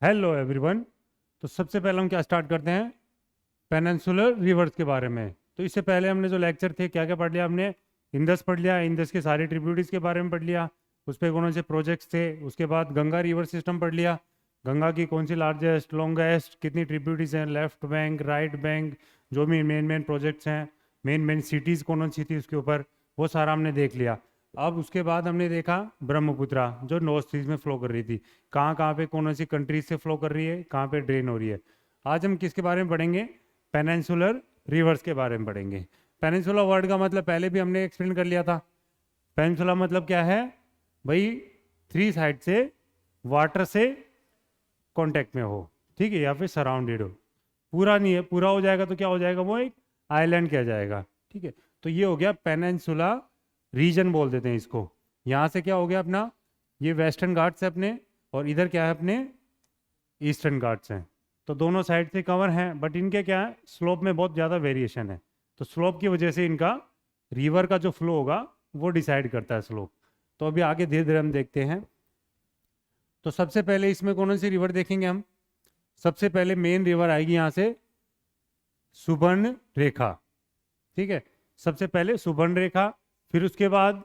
Hello everyone. तो सबसे पहले हम क्या स्टार्ट करते हैं, पेनिनसुलर रिवर्स के बारे में। तो इससे पहले हमने जो लेक्चर थे क्या क्या पढ़ लिया हमने, इंदस पढ़ लिया, इंदस के सारे ट्रिब्यूटरीज के बारे में पढ़ लिया, उस पर कौन से प्रोजेक्ट्स थे। उसके बाद गंगा रिवर सिस्टम पढ़ लिया, गंगा की कौन सी लार्जेस्ट लॉन्गेस्ट कितनी ट्रिब्यूटरीज हैं, लेफ्ट बैंक राइट बैंक, जो भी मेन मेन प्रोजेक्ट्स हैं, मेन मेन सिटीज़ कौन सी थी उसके ऊपर, वो सारा हमने देख लिया। अब उसके बाद हमने देखा ब्रह्मपुत्रा जो नॉर्थ ईस्ट में फ्लो कर रही थी, कहाँ कहाँ पे कौन सी कंट्रीज से फ्लो कर रही है, कहाँ पे ड्रेन हो रही है। आज हम किसके बारे में पढ़ेंगे, पेनिनसुलर रिवर्स के बारे में पढ़ेंगे। पेनिनसुला वर्ड का मतलब पहले भी हमने एक्सप्लेन कर लिया था। पेनिनसुला मतलब क्या है भाई, थ्री साइड से वाटर से कांटेक्ट में हो, ठीक है, या फिर सराउंडेड हो। पूरा नहीं है, पूरा हो जाएगा तो क्या हो जाएगा, वो एक आइलैंड किया जाएगा, ठीक है। तो ये हो गया पेनिनसुला रीजन बोल देते हैं इसको। यहाँ से क्या हो गया अपना, ये वेस्टर्न घाट्स है अपने, और इधर क्या है अपने ईस्टर्न घाट्स हैं। तो दोनों साइड से कवर हैं, बट इनके क्या है, स्लोप में बहुत ज़्यादा वेरिएशन है। तो स्लोप की वजह से इनका रिवर का जो फ्लो होगा वो डिसाइड करता है स्लोप। तो अभी आगे धीरे धीरे हम देखते हैं। तो सबसे पहले इसमें कौन सी रिवर देखेंगे हम, सबसे पहले मेन रिवर आएगी यहाँ से सुबर्ण रेखा, ठीक है। सबसे पहले सुबर्ण रेखा, फिर उसके बाद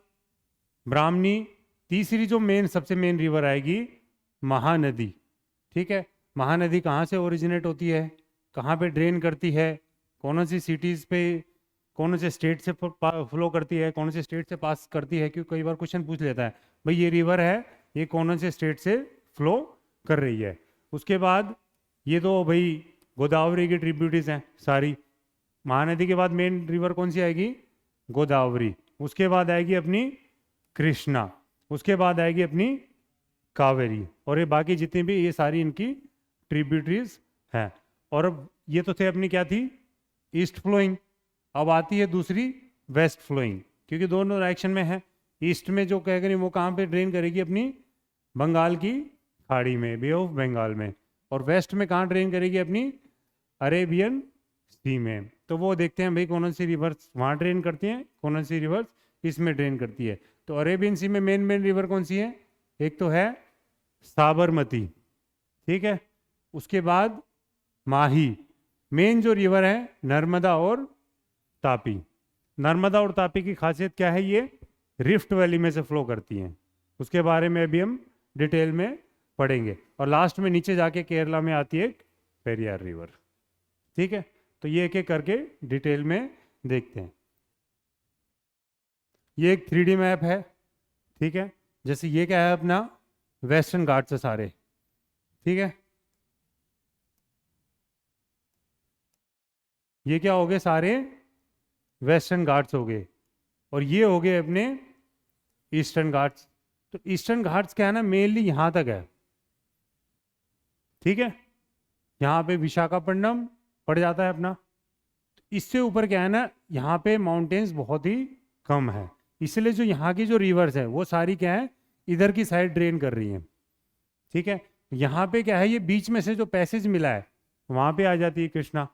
ब्राह्मणी, तीसरी जो मेन सबसे मेन रिवर आएगी महानदी, ठीक है। महानदी कहाँ से ओरिजिनेट होती है, कहाँ पे ड्रेन करती है, कौन सी सिटीज़ पे, कौन से स्टेट से फ्लो करती है, कौन से स्टेट से पास करती है, क्योंकि कई बार क्वेश्चन पूछ लेता है भाई ये रिवर है, ये कौन से स्टेट से फ्लो कर रही है। उसके बाद ये तो भाई गोदावरी की ट्रिब्यूटरीज हैं सारी। महानदी के बाद मेन रिवर कौन सी आएगी, गोदावरी। उसके बाद आएगी अपनी कृष्णा, उसके बाद आएगी अपनी कावेरी, और ये बाकी जितनी भी ये सारी इनकी ट्रिब्यूटरीज हैं। और अब ये तो थे अपनी क्या थी, ईस्ट फ्लोइंग। अब आती है दूसरी वेस्ट फ्लोइंग, क्योंकि दोनों डायरेक्शन में है। ईस्ट में जो कह करें वो कहाँ पे ड्रेन करेगी, अपनी बंगाल की खाड़ी में, बे ऑफ बंगाल में। और वेस्ट में कहाँ ड्रेन करेगी, अपनी अरेबियन सी में। तो वो देखते हैं भाई कौन सी रिवर्स वहाँ ड्रेन करती हैं, कौन सी रिवर्स इसमें ड्रेन करती है। तो अरेबियन सी में मेन मेन रिवर कौन सी है, एक तो है साबरमती, ठीक है। उसके बाद माही, मेन जो रिवर है नर्मदा और तापी। नर्मदा और तापी की खासियत क्या है, ये रिफ्ट वैली में से फ्लो करती हैं, उसके बारे में अभी हम डिटेल में पढ़ेंगे। और लास्ट में नीचे जाके केरला में आती है एक पेरियार रिवर, ठीक है। तो ये एक एक करके डिटेल में देखते हैं। ये एक 3D मैप है, ठीक है। जैसे ये क्या है अपना वेस्टर्न घाट्स है सारे, ठीक है। ये क्या हो गए, सारे वेस्टर्न घाट्स हो गए, और ये हो गए अपने ईस्टर्न घाट्स। तो ईस्टर्न घाट्स क्या है ना, मेनली यहाँ तक है, ठीक है। यहाँ पे विशाखापट्टनम पड़ जाता है अपना। तो इससे ऊपर क्या है ना, यहाँ पे माउंटेन्स बहुत ही कम है, इसलिए जो यहाँ की जो रिवर्स है वो सारी क्या है, इधर की साइड ड्रेन कर रही है, ठीक है। यहाँ पे क्या है, ये बीच में से जो पैसेज मिला है वहाँ पे आ जाती है कृष्णा।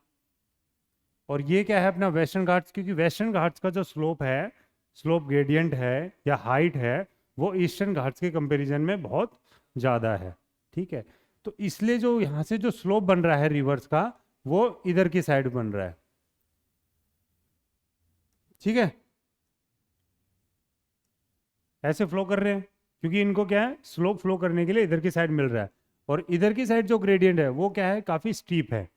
और ये क्या है अपना वेस्टर्न घाट्स, क्योंकि वेस्टर्न घाट्स का जो स्लोप है, स्लोप ग्रेडियंट है या हाइट है, वो ईस्टर्न घाट्स के कंपैरिजन में बहुत ज़्यादा है, ठीक है। तो इसलिए जो यहाँ से जो स्लोप बन रहा है रिवर्स का, वो इधर की साइड बन रहा है, ठीक है। ऐसे फ्लो कर रहे हैं क्योंकि इनको क्या है, स्लोप फ्लो करने के लिए इधर की साइड मिल रहा है। और इधर की साइड जो ग्रेडियंट है वो क्या है, काफ़ी स्टीप है,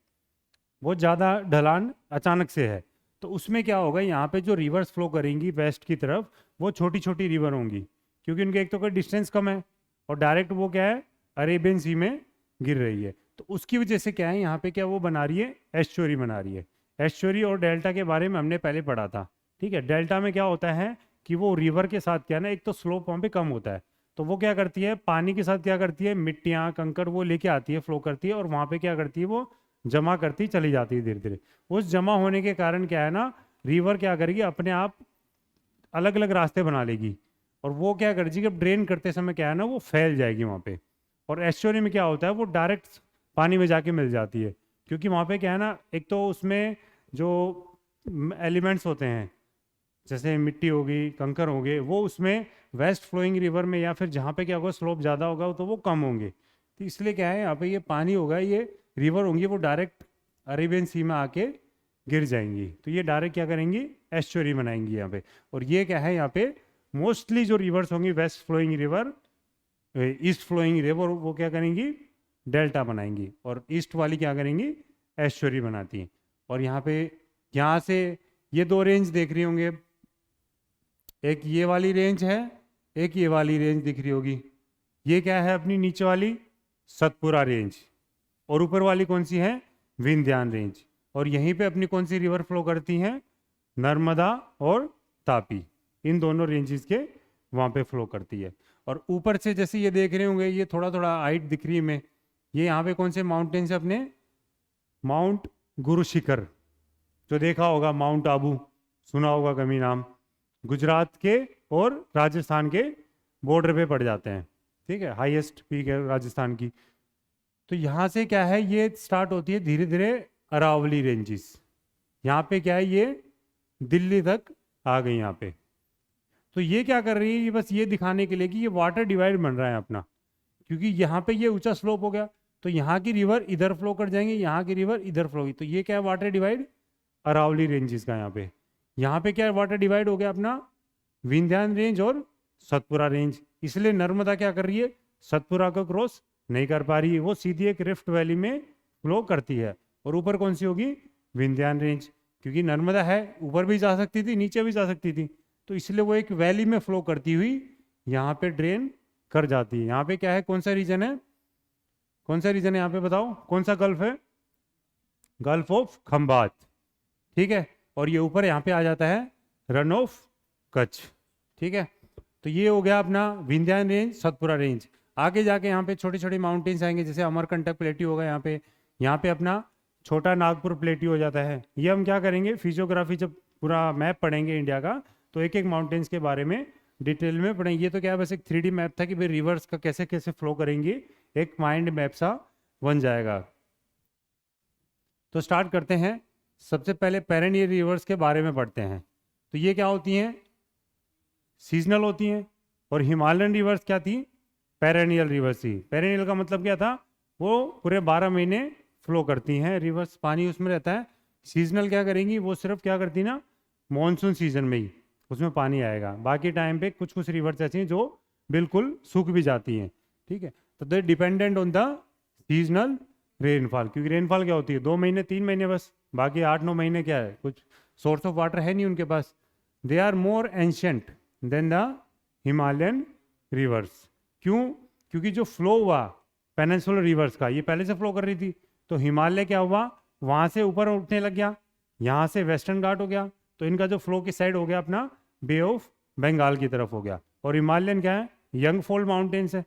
बहुत ज़्यादा ढलान अचानक से है। तो उसमें क्या होगा, यहाँ पे जो रिवर्स फ्लो करेंगी वेस्ट की तरफ, वो छोटी छोटी रिवर होंगी, क्योंकि उनके एक तो कोई डिस्टेंस कम है, और डायरेक्ट वो क्या है अरेबियन सी में गिर रही है। तो उसकी वजह से क्या है, यहाँ पे क्या वो बना रही है, एस्चुरी बना रही है। एस्चुरी और डेल्टा के बारे में हमने पहले पढ़ा था, ठीक है। डेल्टा में क्या होता है कि वो रिवर के साथ क्या ना, एक तो स्लोप वहाँ पे कम होता है, तो वो क्या करती है, पानी के साथ क्या करती है, मिट्टियाँ कंकड़ वो लेके आती है, फ्लो करती है, और वहाँ पे क्या करती है, वो जमा करती चली जाती है धीरे धीरे। उस जमा होने के कारण क्या है ना, रिवर क्या करेगी, अपने आप अलग अलग रास्ते बना लेगी, और वो क्या करेगी, जब ड्रेन करते समय क्या है ना, वो फैल जाएगी वहाँ पे। और एस्चुरी में क्या होता है, वो डायरेक्ट पानी में जाके मिल जाती है, क्योंकि वहाँ पे क्या है ना, एक तो उसमें जो एलिमेंट्स होते हैं जैसे मिट्टी होगी कंकर होंगे, वो उसमें वेस्ट फ्लोइंग रिवर में या फिर जहाँ पे क्या होगा स्लोप ज़्यादा होगा तो वो कम होंगे, तो इसलिए क्या है यहाँ पे ये पानी होगा, ये रिवर होंगी, वो डायरेक्ट अरेबियन सी में आके गिर जाएंगी, तो ये डायरेक्ट क्या करेंगी, एस्चुरी बनाएंगी यहाँ पे। और ये क्या है यहाँ पे मोस्टली जो रिवर्स होंगी, west flowing river, east flowing river, वो क्या करेंगी, डेल्टा बनाएंगी, और ईस्ट वाली क्या करेंगी, एस्चुरी बनाती हैं। और यहाँ पे, यहाँ से ये दो रेंज देख रही होंगे, एक ये वाली रेंज है, एक ये वाली रेंज दिख रही होगी। ये क्या है अपनी नीचे वाली, सतपुरा रेंज, और ऊपर वाली कौन सी है, विंध्यान रेंज। और यहीं पे अपनी कौन सी रिवर फ्लो करती हैं, नर्मदा और तापी, इन दोनों रेंजेस के वहाँ पे फ्लो करती है। और ऊपर से जैसे ये देख रहे होंगे, ये थोड़ा थोड़ा हाइट दिख रही है में, ये यहाँ पे कौन से माउंटेन्स है अपने, माउंट गुरु शिखर, जो देखा होगा, माउंट आबू सुना होगा कभी नाम, गुजरात के और राजस्थान के बॉर्डर पे पड़ जाते हैं, ठीक है, हाईएस्ट पीक है राजस्थान की। तो यहाँ से क्या है, ये स्टार्ट होती है धीरे धीरे अरावली रेंजेस, यहाँ पे क्या है, ये दिल्ली तक आ गई यहाँ पे। तो ये क्या कर रही है, ये बस ये दिखाने के लिए कि ये वाटर डिवाइड बन रहा है अपना, क्योंकि यहाँ पे ये ऊंचा स्लोप हो गया, तो यहाँ की रिवर इधर फ्लो कर जाएंगे, यहाँ की रिवर इधर फ्लो होगी, तो ये क्या है, वाटर डिवाइड अरावली रेंजेस का। यहाँ पे क्या है, वाटर डिवाइड हो गया अपना विंध्यान रेंज और सतपुरा रेंज। इसलिए नर्मदा क्या कर रही है, सतपुरा को क्रॉस नहीं कर पा रही है, वो सीधी एक रिफ्ट वैली में फ्लो करती है। और ऊपर कौन सी होगी, विंध्यान रेंज, क्योंकि नर्मदा है, ऊपर भी जा सकती थी, नीचे भी जा सकती थी, तो इसलिए वो एक वैली में फ्लो करती हुई यहाँ पे ड्रेन कर जाती है। यहाँ पे क्या है, कौन सा रीजन है, कौन सा रीजन है यहाँ पे बताओ, कौन सा गल्फ है, गल्फ ऑफ खंबात, ठीक है। और ये ऊपर यहाँ पे आ जाता है रन ऑफ कच्छ, ठीक है। तो ये हो गया अपना विंध्यान रेंज, सतपुरा रेंज। आगे जाके यहाँ पे छोटे छोटे माउंटेन्स आएंगे, जैसे अमरकंटक प्लेट्यू होगा यहाँ पे अपना छोटा नागपुर प्लेट्यू हो जाता है। ये हम क्या करेंगे, फिजियोग्राफी जब पूरा मैप पढ़ेंगे इंडिया का, तो एक एक माउंटेन्स के बारे में डिटेल में पढ़ेंगे। ये तो क्या है, बस एक 3D मैप था कि भाई रिवर्स का कैसे कैसे फ्लो करेंगे, एक माइंड मैप सा बन जाएगा। तो स्टार्ट करते हैं, सबसे पहले पेरेनियल रिवर्स के बारे में पढ़ते हैं। तो ये क्या होती हैं, सीजनल होती हैं, और हिमालयन रिवर्स क्या थी, पेरेनियल रिवर्स थी। पेरेनियल का मतलब क्या था, वो पूरे 12 महीने फ्लो करती हैं रिवर्स, पानी उसमें रहता है। सीजनल क्या करेंगी, वो सिर्फ क्या करती ना, मॉनसून सीजन में ही उसमें पानी आएगा, बाकी टाइम पे कुछ कुछ रिवर्स ऐसी हैं जो बिल्कुल सूख भी जाती हैं, ठीक है। तो they dependent on the seasonal rainfall, क्योंकि रेनफॉल क्या होती है 2 महीने 3 महीने बस, बाकी 8-9 महीने क्या है, कुछ सोर्स ऑफ वाटर है नहीं उनके पास। They are more ancient than the Himalayan rivers. क्यों, क्योंकि जो फ्लो हुआ पेनिनसुलर रिवर्स का, ये पहले से फ्लो कर रही थी, तो हिमालय क्या हुआ, वहाँ से ऊपर उठने लग गया, यहाँ से वेस्टर्न घाट हो गया, तो इनका जो फ्लो की साइड हो गया अपना बे ऑफ बंगाल की तरफ हो गया। और हिमालयन क्या है, यंग फोल्ड माउंटेन्स है,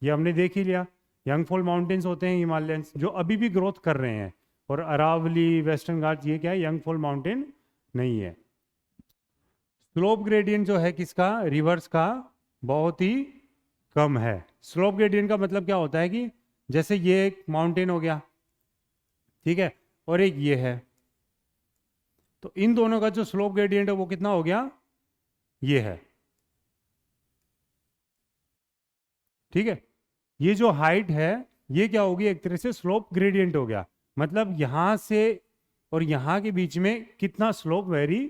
ये हमने देख ही लिया, यंग फोल्ड माउंटेन्स होते हैं हिमालयंस, जो अभी भी ग्रोथ कर रहे हैं। और अरावली, वेस्टर्न घाट, ये क्या है, यंग फोल्ड माउंटेन नहीं है। स्लोप ग्रेडियंट जो है किसका, रिवर्स का, बहुत ही कम है। स्लोप ग्रेडियंट का मतलब क्या होता है कि जैसे ये एक माउंटेन हो गया, ठीक है, और एक ये है, तो इन दोनों का जो स्लोप ग्रेडियंट है वो कितना हो गया, ये है, ठीक है। ये जो हाइट है ये क्या होगी, एक तरह से स्लोप ग्रेडियंट हो गया, मतलब यहां से और यहां के बीच में कितना स्लोप वेरी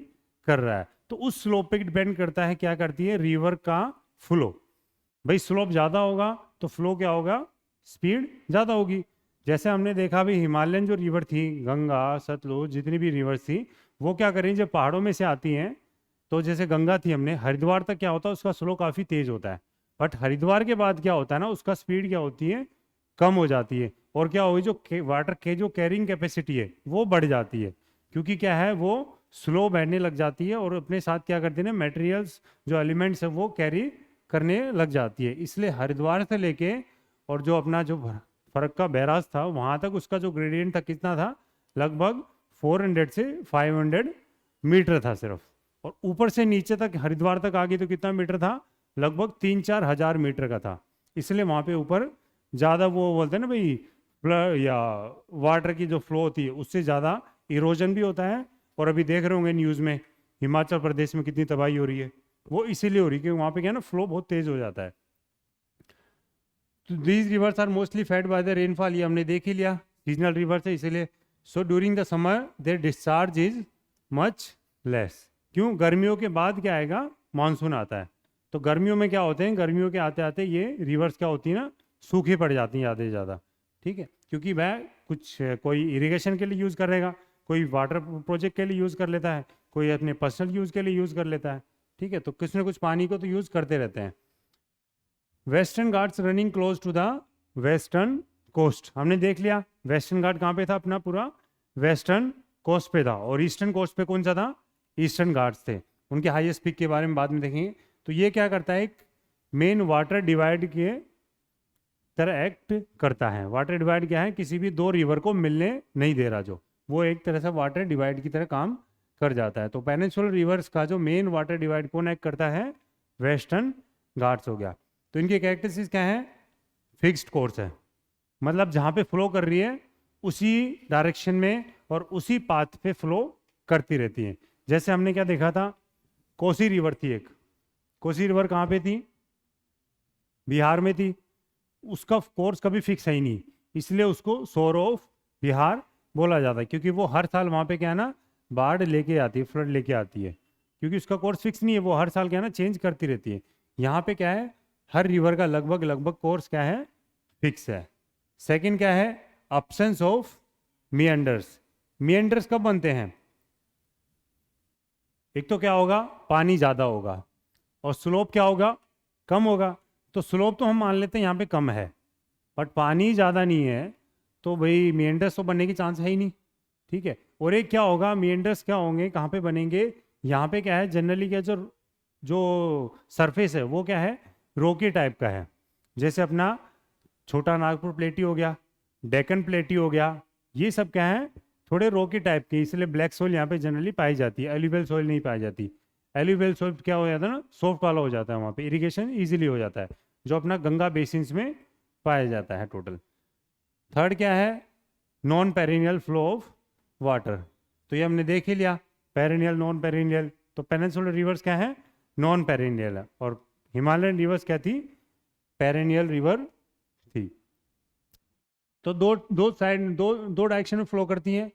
कर रहा है, तो उस स्लोप पे डिपेंड करता है क्या करती है रिवर का फ्लो। भाई स्लोप ज्यादा होगा तो फ्लो क्या होगा, स्पीड ज्यादा होगी। जैसे हमने देखा भी हिमालयन जो रिवर थी, गंगा, सतलुज, जितनी भी रिवर्स थी, वो क्या करें, जब पहाड़ों में से आती हैं, तो जैसे गंगा थी, हमने हरिद्वार तक क्या होता है, उसका स्लो काफी तेज होता है, बट हरिद्वार के बाद क्या होता है ना, उसका स्पीड क्या होती है, कम हो जाती है। और क्या होगी, जो वाटर के जो कैरिंग कैपेसिटी है वो बढ़ जाती है, क्योंकि क्या है, वो स्लो बहने लग जाती है और अपने साथ क्या करती है ना, मटेरियल्स जो एलिमेंट्स है वो कैरी करने लग जाती है। इसलिए हरिद्वार से लेके और जो अपना जो फरक्का बैराज था वहां तक उसका जो ग्रेडियंट था कितना था, लगभग 400 से 500 मीटर था सिर्फ। और ऊपर से नीचे तक हरिद्वार तक आ गई तो कितना मीटर था, लगभग 3-4 हजार मीटर का था। इसलिए वहां पे ऊपर ज्यादा वो बोलते हैं ना भाई, या वाटर की जो फ्लो होती है उससे ज्यादा इरोजन भी होता है। और अभी देख रहे होंगे न्यूज में हिमाचल प्रदेश में कितनी तबाही हो रही है, वो इसीलिए हो रही है कि वहां पे क्या है ना, फ्लो बहुत तेज हो जाता है। These rivers are mostly fed by the rainfall, ये हमने देख ही लिया, सीजनल रिवर्स है इसलिए। So during the summer their discharge is much less. क्यों? गर्मियों के बाद क्या आएगा? मानसून आता है। तो गर्मियों में क्या होते हैं, गर्मियों के आते आते ये रिवर्स क्या होती है ना, सूखी पड़ जाती हैं ज़्यादा से ज़्यादा। ठीक है, क्योंकि वह कुछ कोई इरिगेशन के लिए यूज़ करेगा, कोई वाटर प्रोजेक्ट के लिए यूज़ कर लेता है, कोई अपने पर्सनल यूज़ के लिए यूज़ कर लेता है। ठीक है, तो कुछ ना कुछ पानी को तो यूज़ करते रहते हैं। Western Ghats running close to the western coast, हमने देख लिया वेस्टर्न घाट कहाँ पे था अपना, पूरा वेस्टर्न कोस्ट पे था। और ईस्टर्न कोस्ट पे कौन सा था? ईस्टर्न घाट्स थे। उनके हाईएस्ट पीक के बारे में बाद में देखेंगे। तो ये क्या करता है, एक मेन वाटर डिवाइड के तरह एक्ट करता है। वाटर डिवाइड क्या है? किसी भी दो रिवर को मिलने नहीं दे रहा, जो वो एक तरह से वाटर डिवाइड की तरह काम कर जाता है। तो पेनिनसुलर रिवर्स का जो मेन वाटर डिवाइड कौन एक्ट करता है? वेस्टर्न घाट्स हो गया। तो इनकी कैरेक्टरिस्टिक्स क्या है? फिक्स्ड कोर्स है, मतलब जहाँ पे फ्लो कर रही है उसी डायरेक्शन में और उसी पाथ पे फ्लो करती रहती है। जैसे हमने क्या देखा था, कोसी रिवर थी एक, कोसी रिवर कहाँ पे थी? बिहार में थी। उसका कोर्स कभी फिक्स है ही नहीं, इसलिए उसको सोर ऑफ बिहार बोला जाता है, क्योंकि वो हर साल वहाँ पे क्या है ना, बाढ़ लेके आती है, फ्लड लेके आती है, क्योंकि उसका कोर्स फिक्स नहीं है, वो हर साल क्या है ना चेंज करती रहती है। यहाँ पे क्या है, हर रिवर का लगभग लगभग कोर्स क्या है? फिक्स है। सेकंड क्या है? Absence of meanders. मियंडर्स कब बनते हैं? एक तो क्या होगा, पानी ज़्यादा होगा, और स्लोप क्या होगा? कम होगा। तो स्लोप तो हम मान लेते हैं यहाँ पे कम है, बट पानी ज़्यादा नहीं है, तो भाई मियंडर्स तो बनने की चांस है ही नहीं। ठीक है, और एक क्या होगा, मियंडर्स क्या होंगे, कहाँ पे बनेंगे? यहाँ पे क्या है, जनरली क्या जो जो सरफेस है वो क्या है, रोकी टाइप का है। जैसे अपना छोटा नागपुर प्लेटी हो गया, डेक्कन प्लेटी हो गया, ये सब क्या है, थोड़े रोकी टाइप के, इसलिए ब्लैक सोइल यहाँ पे जनरली पाई जाती है, एल्यूवियल सोइल नहीं पाई जाती। एल्यूवियल सोइल क्या हो जाता है ना, सॉफ्ट वाला हो जाता है, वहाँ पे इरिगेशन इजीली हो जाता है, जो अपना गंगा बेसिन्स में पाया जाता है टोटल। थर्ड क्या है? Non perennial flow of water. तो ये हमने देख ही लिया, पेरिनियल नॉन पेरिनियल। तो पेनिनसुलर रिवर्स क्या है? नॉन पेरिनियल है, और हिमालयन रिवर्स क्या थी? पेरिनियल रिवर थी। तो दो दो साइड दो दो डायरेक्शन में फ्लो करती हैं,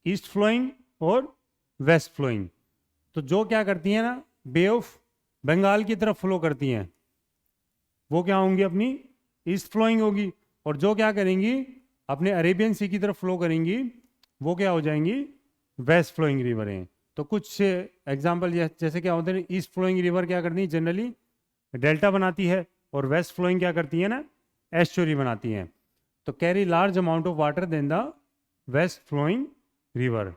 ईस्ट फ्लोइंग और वेस्ट फ्लोइंग। तो जो क्या करती हैं ना, बे ऑफ बंगाल की तरफ फ्लो करती हैं, वो क्या होंगी? अपनी ईस्ट फ्लोइंग होगी। और जो क्या करेंगी, अपने अरेबियन सी की तरफ फ्लो करेंगी, वो क्या हो जाएंगी? वेस्ट फ्लोइंग रिवर हैं। तो कुछ एग्जाम्पल जैसे क्या होते हैं, ईस्ट फ्लोइंग रिवर क्या करती है, जनरली डेल्टा बनाती है, और वेस्ट फ्लोइंग क्या करती है ना, एस्चुरी बनाती हैं। तो carry large amount of water than the west flowing river.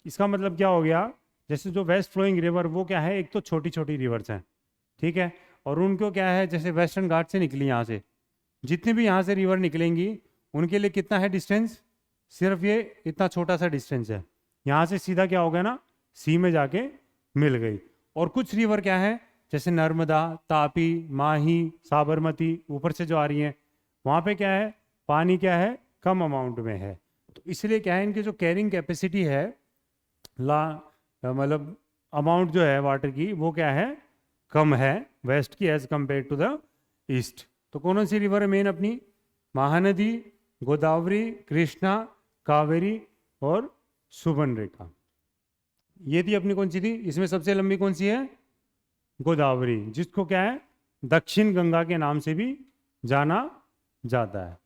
इसका मतलब क्या हो गया, जैसे जो वेस्ट फ्लोइंग रिवर वो क्या है, एक तो छोटी छोटी रिवर्स हैं, ठीक है, और उनको क्या है, जैसे वेस्टर्न घाट से निकली यहाँ से, जितनी भी यहाँ से रिवर निकलेंगी उनके लिए कितना है डिस्टेंस? सिर्फ ये इतना छोटा सा डिस्टेंस है। यहाँ से सीधा क्या हो गया ना, सी में जाके मिल गई। और कुछ रिवर क्या है, जैसे नर्मदा, तापी, माही, साबरमती, ऊपर से जो आ रही हैं, वहाँ पे क्या है, पानी क्या है, कम अमाउंट में है। तो इसलिए क्या है, इनकी जो कैरिंग कैपेसिटी है, मतलब अमाउंट जो है वाटर की, वो क्या है, कम है वेस्ट की edge compare to the east. तो कौन सी रिवर है मेन अपनी? महानदी, गोदावरी, कृष्णा, कावेरी और सुबर्णरेखा। ये थी अपनी कौन सी थी? इसमें सबसे लंबी कौन सी है? गोदावरी, जिसको क्या है, दक्षिण गंगा के नाम से भी जाना जाता है।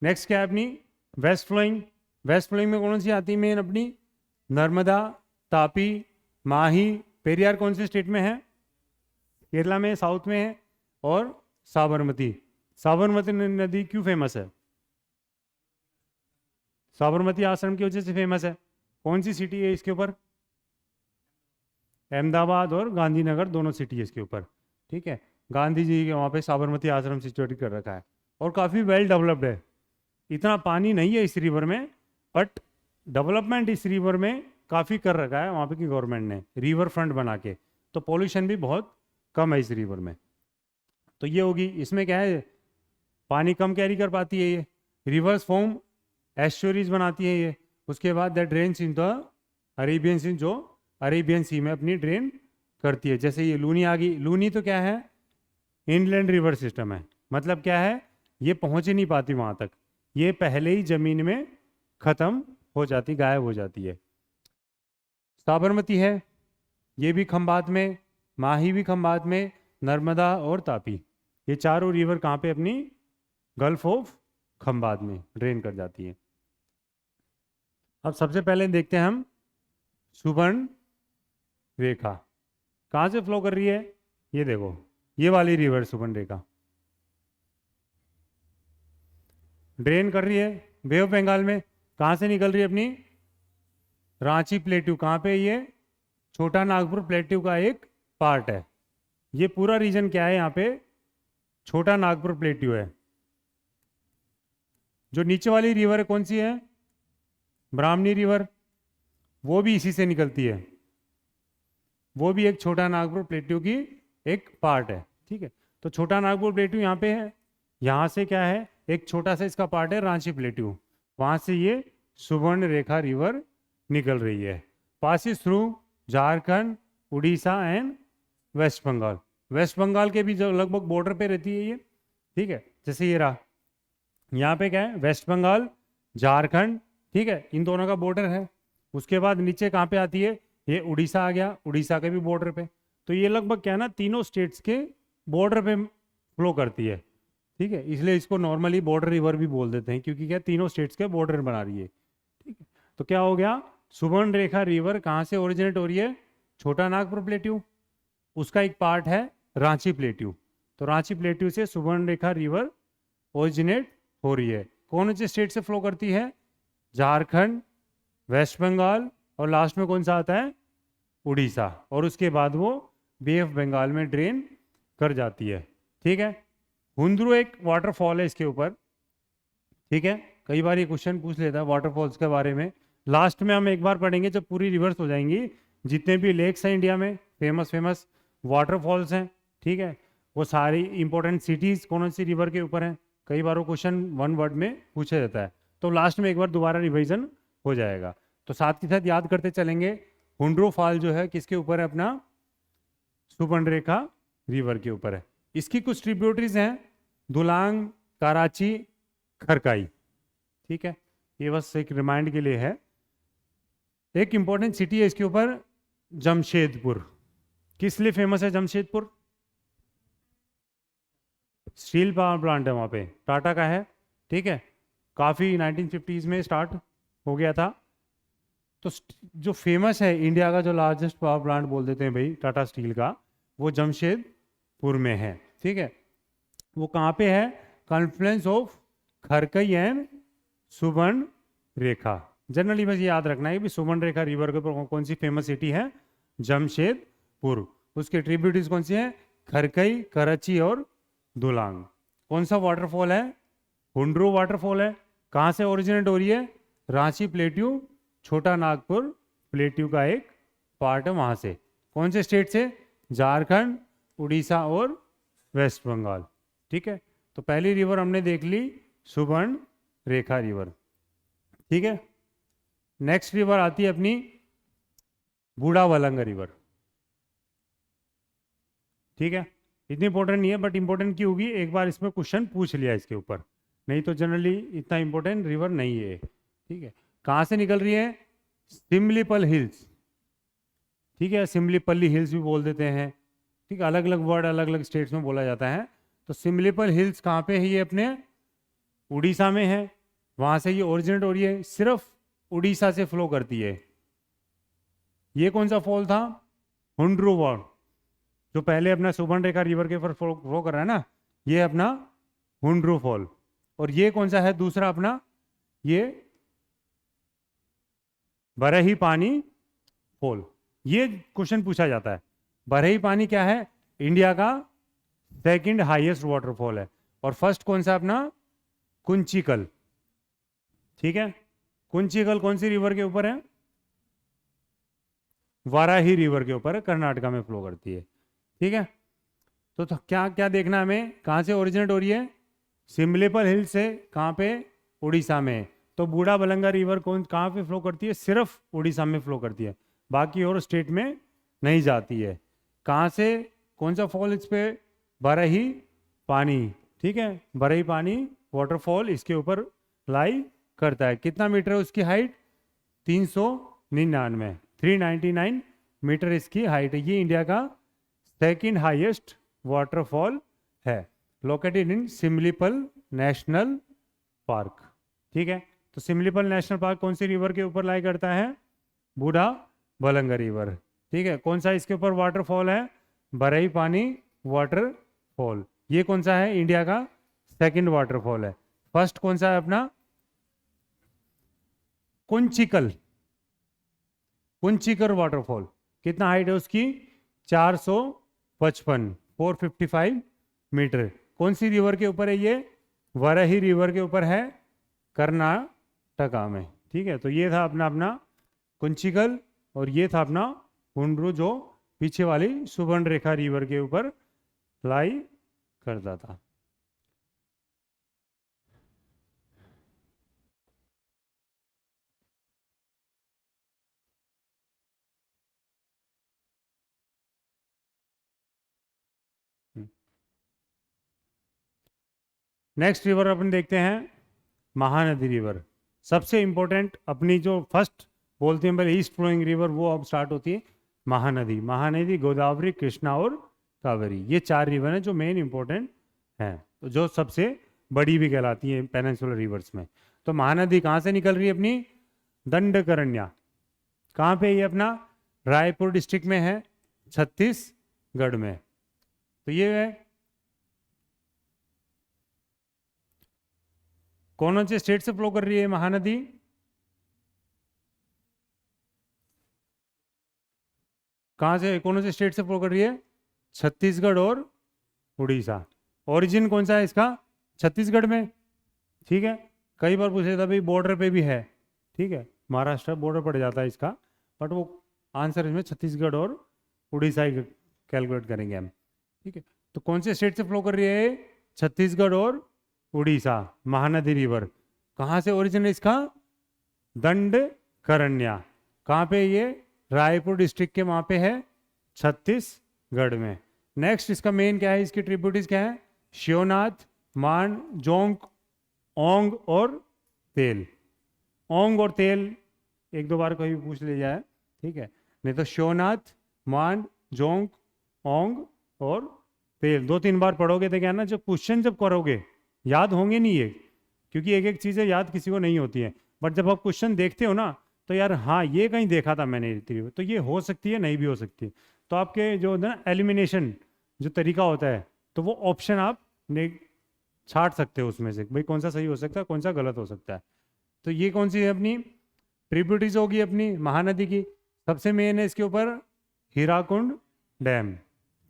नेक्स्ट क्या है अपनी? West flowing. वेस्ट फ्लोइंग में कौन सी आती है मेन अपनी? नर्मदा, तापी, माही, पेरियार कौन से स्टेट में है? केरला में, साउथ में है, और साबरमती। साबरमती नदी क्यों फेमस है? साबरमती आश्रम की वजह से फेमस है। कौन सी सिटी है इसके ऊपर? अहमदाबाद और गांधीनगर दोनों सिटी है इसके ऊपर। ठीक है, गांधी जी के वहाँ पे साबरमती आश्रम सिचुएट कर रखा है, और काफ़ी वेल डेवलप्ड है। इतना पानी नहीं है इस रिवर में, बट डेवलपमेंट इस रिवर में काफ़ी कर रखा है वहाँ पे की गवर्नमेंट ने, रिवर फ्रंट बना के। तो पॉल्यूशन भी बहुत कम है इस रिवर में। तो ये होगी, इसमें क्या है, पानी कम कैरी कर पाती है ये, रिवर्स फॉर्म एस्चुरीज बनाती है ये। उसके बाद that drains in the Arabian sea, जो अरेबियन सी में अपनी ड्रेन करती है। जैसे ये लूनी आ गई। लूनी तो क्या है, इनलैंड रिवर सिस्टम है। मतलब क्या है, ये पहुंच ही नहीं पाती वहां तक, ये पहले ही जमीन में खत्म हो जाती, गायब हो जाती है। साबरमती है, ये भी खंबात में, माही भी खंबात में, नर्मदा और तापी, ये चारों रिवर कहाँ पे अपनी गल्फ ऑफ खंबात में ड्रेन कर जाती है। अब सबसे पहले देखते हैं हम सुवर्ण रेखा कहाँ से फ्लो कर रही है। ये देखो, ये वाली रिवर सुवर्ण रेखा ड्रेन कर रही है बे ऑफ बंगाल में। कहाँ से निकल रही है अपनी, रांची प्लेट्यू, कहाँ पे ये छोटा नागपुर प्लेट्यू का एक पार्ट है। ये पूरा रीजन क्या है, यहाँ पे छोटा नागपुर प्लेट्यू है। जो नीचे वाली रिवर है कौन सी है, ब्राह्मणी रिवर, वो भी इसी से निकलती है, वो भी एक छोटा नागपुर प्लेट्यू की एक पार्ट है। ठीक है, तो छोटा नागपुर प्लेट्यू यहाँ पे है, यहाँ से क्या है एक छोटा सा इसका पार्ट है रांची प्लेट्यू, वहां से ये सुवर्ण रेखा रिवर निकल रही है, passes through Jharkhand, Orissa and West Bengal. West Bengal के भी जो लगभग बॉर्डर पे रहती है ये। ठीक है, जैसे ये रहा, यहाँ पे क्या है वेस्ट बंगाल, झारखंड, ठीक है, इन दोनों का बॉर्डर है। उसके बाद नीचे कहाँ पे आती है, ये उड़ीसा आ गया, उड़ीसा के भी बॉर्डर पे। तो ये लगभग क्या है ना, तीनों स्टेट्स के बॉर्डर पे फ्लो करती है। ठीक है, इसलिए इसको नॉर्मली बॉर्डर रिवर भी बोल देते हैं, क्योंकि क्या तीनों स्टेट्स के बॉर्डर बना रही है। ठीक है, तो क्या हो गया, सुवर्ण रेखा रिवर कहाँ से ओरिजिनेट हो रही है, छोटा नागपुर प्लेट्यू, उसका एक पार्ट है रांची प्लेट्यू। तो रांची प्लेट्यू से सुवर्ण रेखा रिवर ओरिजिनेट हो रही है। कौन से स्टेट से फ्लो करती है, झारखंड, वेस्ट बंगाल और लास्ट में कौन सा आता है, उड़ीसा, और उसके बाद वो बे ऑफ बंगाल में ड्रेन कर जाती है। ठीक है, हुंद्रू एक वाटरफॉल है इसके ऊपर। ठीक है, कई बार ये क्वेश्चन पूछ लेता है वाटरफॉल्स के बारे में, लास्ट में हम एक बार पढ़ेंगे जब पूरी रिवर्स हो जाएंगी, जितने भी लेक्स हैं इंडिया में, फेमस फेमस वाटरफॉल्स हैं। ठीक है, वो सारी इंपॉर्टेंट सिटीज कौन सी रिवर के ऊपर हैं, कई बार वो क्वेश्चन वन वर्ड में पूछा जाता है, तो लास्ट में एक बार दोबारा रिवीजन हो जाएगा। तो साथ के साथ याद करते चलेंगे, हुंड्रो फॉल जो है किसके ऊपर है, अपना सुवर्ण रेखा रिवर के ऊपर है। इसकी कुछ ट्रिब्यूटरीज हैं, दुलांग, कराची, खरकाई। ठीक है, ये बस एक रिमाइंड के लिए है। एक इंपॉर्टेंट सिटी है इसके ऊपर, जमशेदपुर। किस लिए फेमस है जमशेदपुर, स्टील पावर प्लांट है वहाँ पे, टाटा का है। ठीक है, काफ़ी 1950s में स्टार्ट हो गया था। तो जो फेमस है इंडिया का जो लार्जेस्ट पावर प्लांट बोल देते हैं भाई टाटा स्टील का, वो जमशेदपुर में है। ठीक है, वो कहाँ पे है, कॉन्फ्लुएंस ऑफ खरकई एंड सुवर्ण रेखा। जनरली बस ये याद रखना है कि सुवर्ण रेखा रिवर के ऊपर कौन सी फेमस सिटी है, जमशेदपुर। उसके ट्रिब्यूटरीज कौन सी है, खरकई, कराची और दुलांग। कौन सा वाटरफॉल है, हुंड्रो वाटरफॉल है। कहाँ से ओरिजिनेट हो रही है, रांची प्लेट्यू, छोटा नागपुर प्लेट्यू का एक पार्ट है वहाँ से। कौन से स्टेट से, झारखंड, उड़ीसा और वेस्ट बंगाल। ठीक है, तो पहली रिवर हमने देख ली सुवर्ण रेखा रिवर। ठीक है, नेक्स्ट रिवर आती है अपनी बूढ़ावलंग रिवर। ठीक है, इतनी इंपॉर्टेंट नहीं है, बट इंपॉर्टेंट क्यों होगी, एक बार इसमें क्वेश्चन पूछ लिया इसके ऊपर, नहीं तो जनरली इतना इंपॉर्टेंट रिवर नहीं है। ठीक है, कहाँ से निकल रही है, सिमलीपल हिल्स। ठीक है, सिमलीपल्ली हिल्स भी बोल देते हैं। ठीक है, अलग अलग वर्ड अलग अलग स्टेट्स में बोला जाता है। तो सिमलीपल हिल्स कहाँ पे है, ये अपने उड़ीसा में है, वहां से ये ओरिजिनेट हो रही है, सिर्फ उड़ीसा से फ्लो करती है। ये कौन सा फॉल था, हुंड्रू फॉल, जो पहले अपना सुवर्ण रेखा रिवर के ऊपर फ्लो कर रहा है ना, ये अपना हुंड्रू फॉल। और ये कौन सा है दूसरा अपना, ये बरही पानी फॉल। ये क्वेश्चन पूछा जाता है, बरही पानी क्या है, इंडिया का सेकंड हाईएस्ट वाटरफॉल है, और फर्स्ट कौन सा अपना कुंचिकल। ठीक है, कुंचिकल कौन सी रिवर के ऊपर है, वाराही रिवर के ऊपर है, कर्नाटका में फ्लो करती है। ठीक है, तो क्या क्या देखना है हमें, कहाँ से ओरिजिनेट हो रही है, सिमलीपल हिल से, कहाँ पे, उड़ीसा में। तो बूढ़ावलंगा रिवर कौन कहाँ पे फ्लो करती है, सिर्फ उड़ीसा में फ्लो करती है, बाकी और स्टेट में नहीं जाती है। कहाँ से, कौन सा फॉल इस पे, बरही पानी, ठीक है, बरही पानी वाटरफॉल इसके ऊपर लाई करता है। कितना मीटर है उसकी हाइट? 399, 399 मीटर इसकी हाइट है। ये इंडिया का सेकंड हाईएस्ट वाटरफॉल है, located in Similipal national park. ठीक है, तो सिमलीपल नेशनल पार्क कौन सी रिवर के ऊपर लाई करता है? बूढ़ा बलंगा रिवर। ठीक है, कौन सा इसके ऊपर वाटरफॉल है? बरही पानी वाटरफॉल। ये कौन सा है? इंडिया का सेकंड वाटरफॉल है। फर्स्ट कौन सा है अपना? कुंचिकल, कुंचिकर वाटरफॉल। कितना हाइट है उसकी? 455, 455 मीटर। कौन सी रिवर के ऊपर है ये? वराही रिवर के ऊपर है, कर्नाटका में। ठीक है, तो ये था अपना अपना कुंचिकल और ये था अपना हुंड्रू, जो पीछे वाली सुवर्णरेखा रिवर के ऊपर लाई करता था। नेक्स्ट रिवर अपन देखते हैं महानदी रिवर। सबसे इंपॉर्टेंट अपनी जो फर्स्ट बोलते हैं पहले ईस्ट फ्लोइंग रिवर, वो अब स्टार्ट होती है महानदी। महानदी, गोदावरी, कृष्णा और कावेरी, ये चार रिवर हैं जो मेन इंपॉर्टेंट हैं, तो जो सबसे बड़ी भी कहलाती है पेनिनसुलर रिवर्स में। तो महानदी कहाँ से निकल रही है अपनी? दंडकरण्या। कहाँ पे ये अपना? रायपुर डिस्ट्रिक्ट में है, छत्तीसगढ़ में। तो ये है कौन से स्टेट से फ्लो कर रही है महानदी? कहाँ से, कौन से स्टेट से फ्लो कर रही है? छत्तीसगढ़ और उड़ीसा। ओरिजिन कौन सा है इसका? छत्तीसगढ़ में। ठीक है, कई बार पूछे था भाई बॉर्डर पे भी है, ठीक है, महाराष्ट्र बॉर्डर पड़ जाता है इसका, बट वो आंसर इसमें छत्तीसगढ़ और उड़ीसा ही कैलकुलेट करेंगे हम। ठीक है, तो कौन से स्टेट से फ्लो कर रही है? छत्तीसगढ़ और उड़ीसा। महानदी रिवर कहाँ से ओरिजिन है इसका? दंडकरण्या। कहाँ पे ये? रायपुर डिस्ट्रिक्ट के वहाँ पे है, छत्तीसगढ़ में। नेक्स्ट इसका मेन क्या है, इसकी ट्रिब्यूटरीज क्या है? शिवनाथ, मान, जोंक, ओंग और तेल। ओंग और तेल एक दो बार कहीं पूछ ले जाए, ठीक है, नहीं तो शिवनाथ, मान, जोंक, ओंग और तेल 2-3 बार पढ़ोगे तो क्या ना, जब क्वेश्चन जब करोगे याद होंगे नहीं ये, क्योंकि एक एक चीज़ें याद किसी को नहीं होती है, बट जब आप क्वेश्चन देखते हो ना तो यार हाँ ये कहीं देखा था मैंने, तो ये हो सकती है, नहीं भी हो सकती। तो आपके जो ना एलिमिनेशन जो तरीका होता है, तो वो ऑप्शन आप छाट सकते हो उसमें से, भाई कौन सा सही हो सकता है, कौन सा गलत हो सकता है। तो ये कौन सी है अपनी ट्रिब्यूटरीज होगी अपनी महानदी की? सबसे मेन है इसके ऊपर हीराकुंड डैम।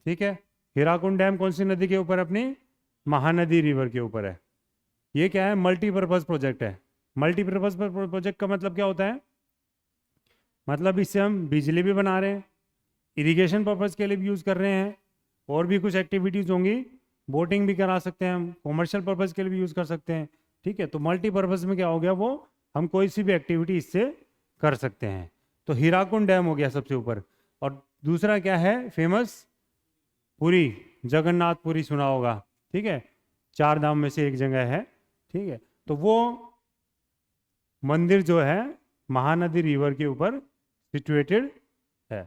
ठीक है, हीराकुंड डैम कौन सी नदी के ऊपर? अपनी महानदी रिवर के ऊपर है। ये क्या है? मल्टीपर्पज प्रोजेक्ट है। मल्टीपर्पज प्रोजेक्ट का मतलब क्या होता है? मतलब इससे हम बिजली भी बना रहे हैं, इरिगेशन पर्पज के लिए भी यूज़ कर रहे हैं, और भी कुछ एक्टिविटीज़ होंगी, बोटिंग भी करा सकते हैं हम, कॉमर्शियल पर्पज़ के लिए भी यूज़ कर सकते हैं। ठीक है, तो मल्टीपर्पज़ में क्या हो गया, वो हम कोई सी भी एक्टिविटी इससे कर सकते हैं। तो हीराकुंड डैम हो गया सबसे ऊपर। और दूसरा क्या है फेमस? पुरी, जगन्नाथपुरी सुना होगा, ठीक है, 4 धाम में से एक जगह है। ठीक है, तो वो मंदिर जो है महानदी रिवर के ऊपर सिचुएटेड है।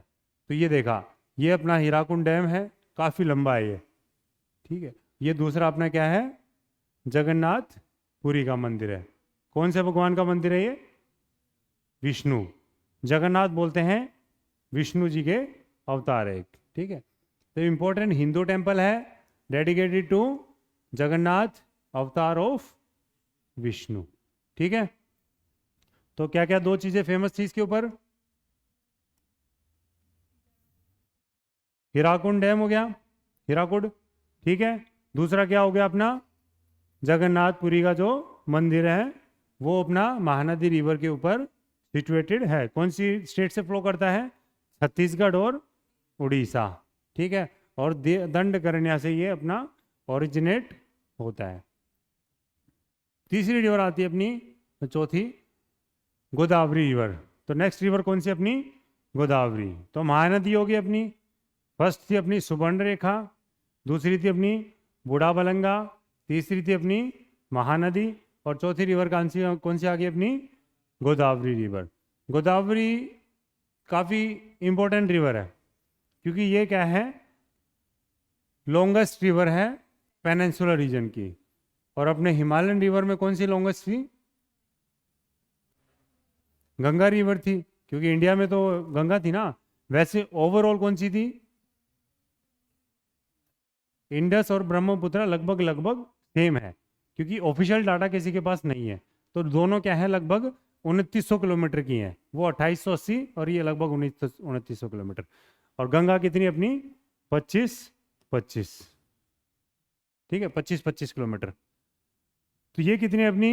तो ये देखा, ये अपना हीराकुंड डैम है, काफ़ी लंबा है ये। ठीक है, ये दूसरा अपना क्या है? जगन्नाथ पुरी का मंदिर है। कौन से भगवान का मंदिर है ये? विष्णु। जगन्नाथ बोलते हैं विष्णु जी के अवतार है एक। ठीक है, तो इम्पोर्टेंट हिंदू टेम्पल है डेडिकेटेड टू जगन्नाथ अवतार ऑफ विष्णु। ठीक है, तो क्या क्या 2 चीजें फेमस थी इसके ऊपर? हीराकुंड डैम हो गया, हीराकुंड, ठीक है। दूसरा क्या हो गया अपना? जगन्नाथपुरी का जो मंदिर है वो अपना महानदी रिवर के ऊपर सिचुएटेड है। कौन सी स्टेट से फ्लो करता है? छत्तीसगढ़ और उड़ीसा। ठीक है, और दंडकरण्या से ये अपना ओरिजिनेट होता है। तीसरी रिवर आती है अपनी, चौथी गोदावरी रिवर। तो नेक्स्ट रिवर कौन सी अपनी? गोदावरी। तो महानदी होगी अपनी, फर्स्ट थी अपनी सुवर्णरेखा, दूसरी थी अपनी बूढ़ाबलंगा, तीसरी थी अपनी महानदी, और चौथी रिवर कौन सी आ गई अपनी गोदावरी रिवर। गोदावरी काफ़ी इम्पोर्टेंट रिवर है क्योंकि ये क्या है, लॉन्गेस्ट रिवर है पेनिनसुलर रीजन की। और अपने हिमालयन रिवर में कौन सी लॉन्गेस्ट थी? गंगा रिवर थी, क्योंकि इंडिया में तो गंगा थी ना। वैसे ओवरऑल कौन सी थी? इंडस और ब्रह्मपुत्र लगभग लगभग सेम है, क्योंकि ऑफिशियल डाटा किसी के पास नहीं है। तो दोनों क्या है, लगभग 2900 किलोमीटर की हैं। वो 2880 और ये लगभग 2900 किलोमीटर। और गंगा कितनी अपनी 25 ठीक है, 25 किलोमीटर। तो ये कितनी अपनी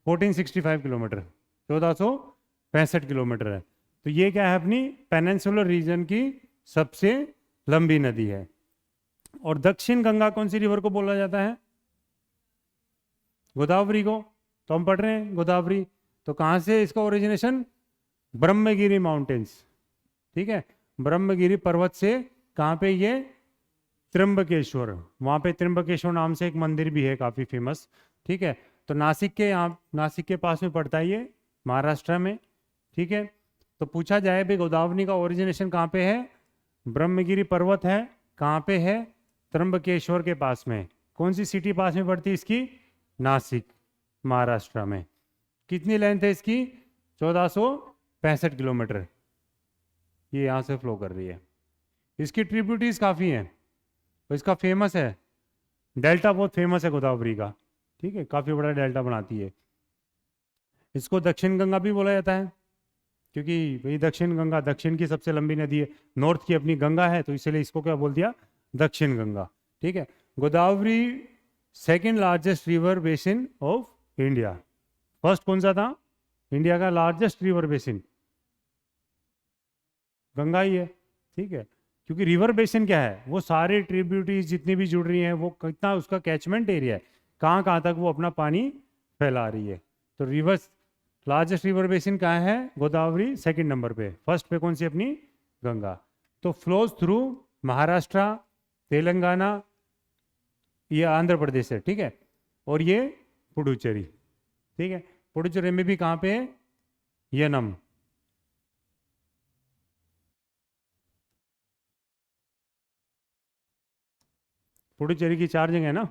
1465 किलोमीटर, 1465 किलोमीटर है। तो ये क्या है, अपनी पेनिनसुलर रीजन की सबसे लंबी नदी है। और दक्षिण गंगा कौन सी रिवर को बोला जाता है? गोदावरी को। तो हम पढ़ रहे हैं गोदावरी। तो कहाँ से इसका ओरिजिनेशन? ब्रह्मगिरी माउंटेन्स, ठीक है, ब्रह्मगिरी पर्वत से। कहाँ पे? ये त्र्यंबकेश्वर। वहाँ पे त्र्यंबकेश्वर नाम से एक मंदिर भी है काफ़ी फेमस, ठीक है। तो नासिक के नासिक के पास में पड़ता है ये, महाराष्ट्र में, ठीक है। तो पूछा जाए भाई गोदावरी का ओरिजिनेशन कहाँ पे है? ब्रह्मगिरी पर्वत है, कहाँ पे है? त्र्यंबकेश्वर के पास में। कौन सी सिटी पास में पड़ती है इसकी? नासिक, महाराष्ट्र में। कितनी लेंथ है इसकी? 1465 किलोमीटर। ये यहाँ से फ्लो कर रही है। इसकी ट्रिब्यूटरीज काफ़ी हैं। तो इसका फेमस है डेल्टा, बहुत फेमस है गोदावरी का, ठीक है, काफ़ी बड़ा डेल्टा बनाती है। इसको दक्षिण गंगा भी बोला जाता है, क्योंकि वही दक्षिण गंगा दक्षिण की सबसे लंबी नदी है। नॉर्थ की अपनी गंगा है, तो इसलिए इसको क्या बोल दिया? दक्षिण गंगा, ठीक है। Godavari second largest river basin of India. First कौन सा था? इंडिया का लार्जेस्ट रिवर बेसिन गंगा ही है, ठीक है। क्योंकि रिवर बेसिन क्या है, वो सारे ट्रिब्यूटरीज जितनी भी जुड़ रही हैं, वो कितना उसका कैचमेंट एरिया है, कहाँ कहाँ तक वो अपना पानी फैला रही है। तो रिवर लार्जेस्ट रिवर बेसिन कहाँ है? गोदावरी सेकंड नंबर पे। फर्स्ट पे कौन सी अपनी? गंगा। तो फ्लोज थ्रू महाराष्ट्र, तेलंगाना, ये आंध्र प्रदेश है, ठीक है, और ये पुडुचेरी, ठीक है। पुडुचेरी में भी कहाँ पे है? यनम। पुडुचेरी की 4 जगह है ना,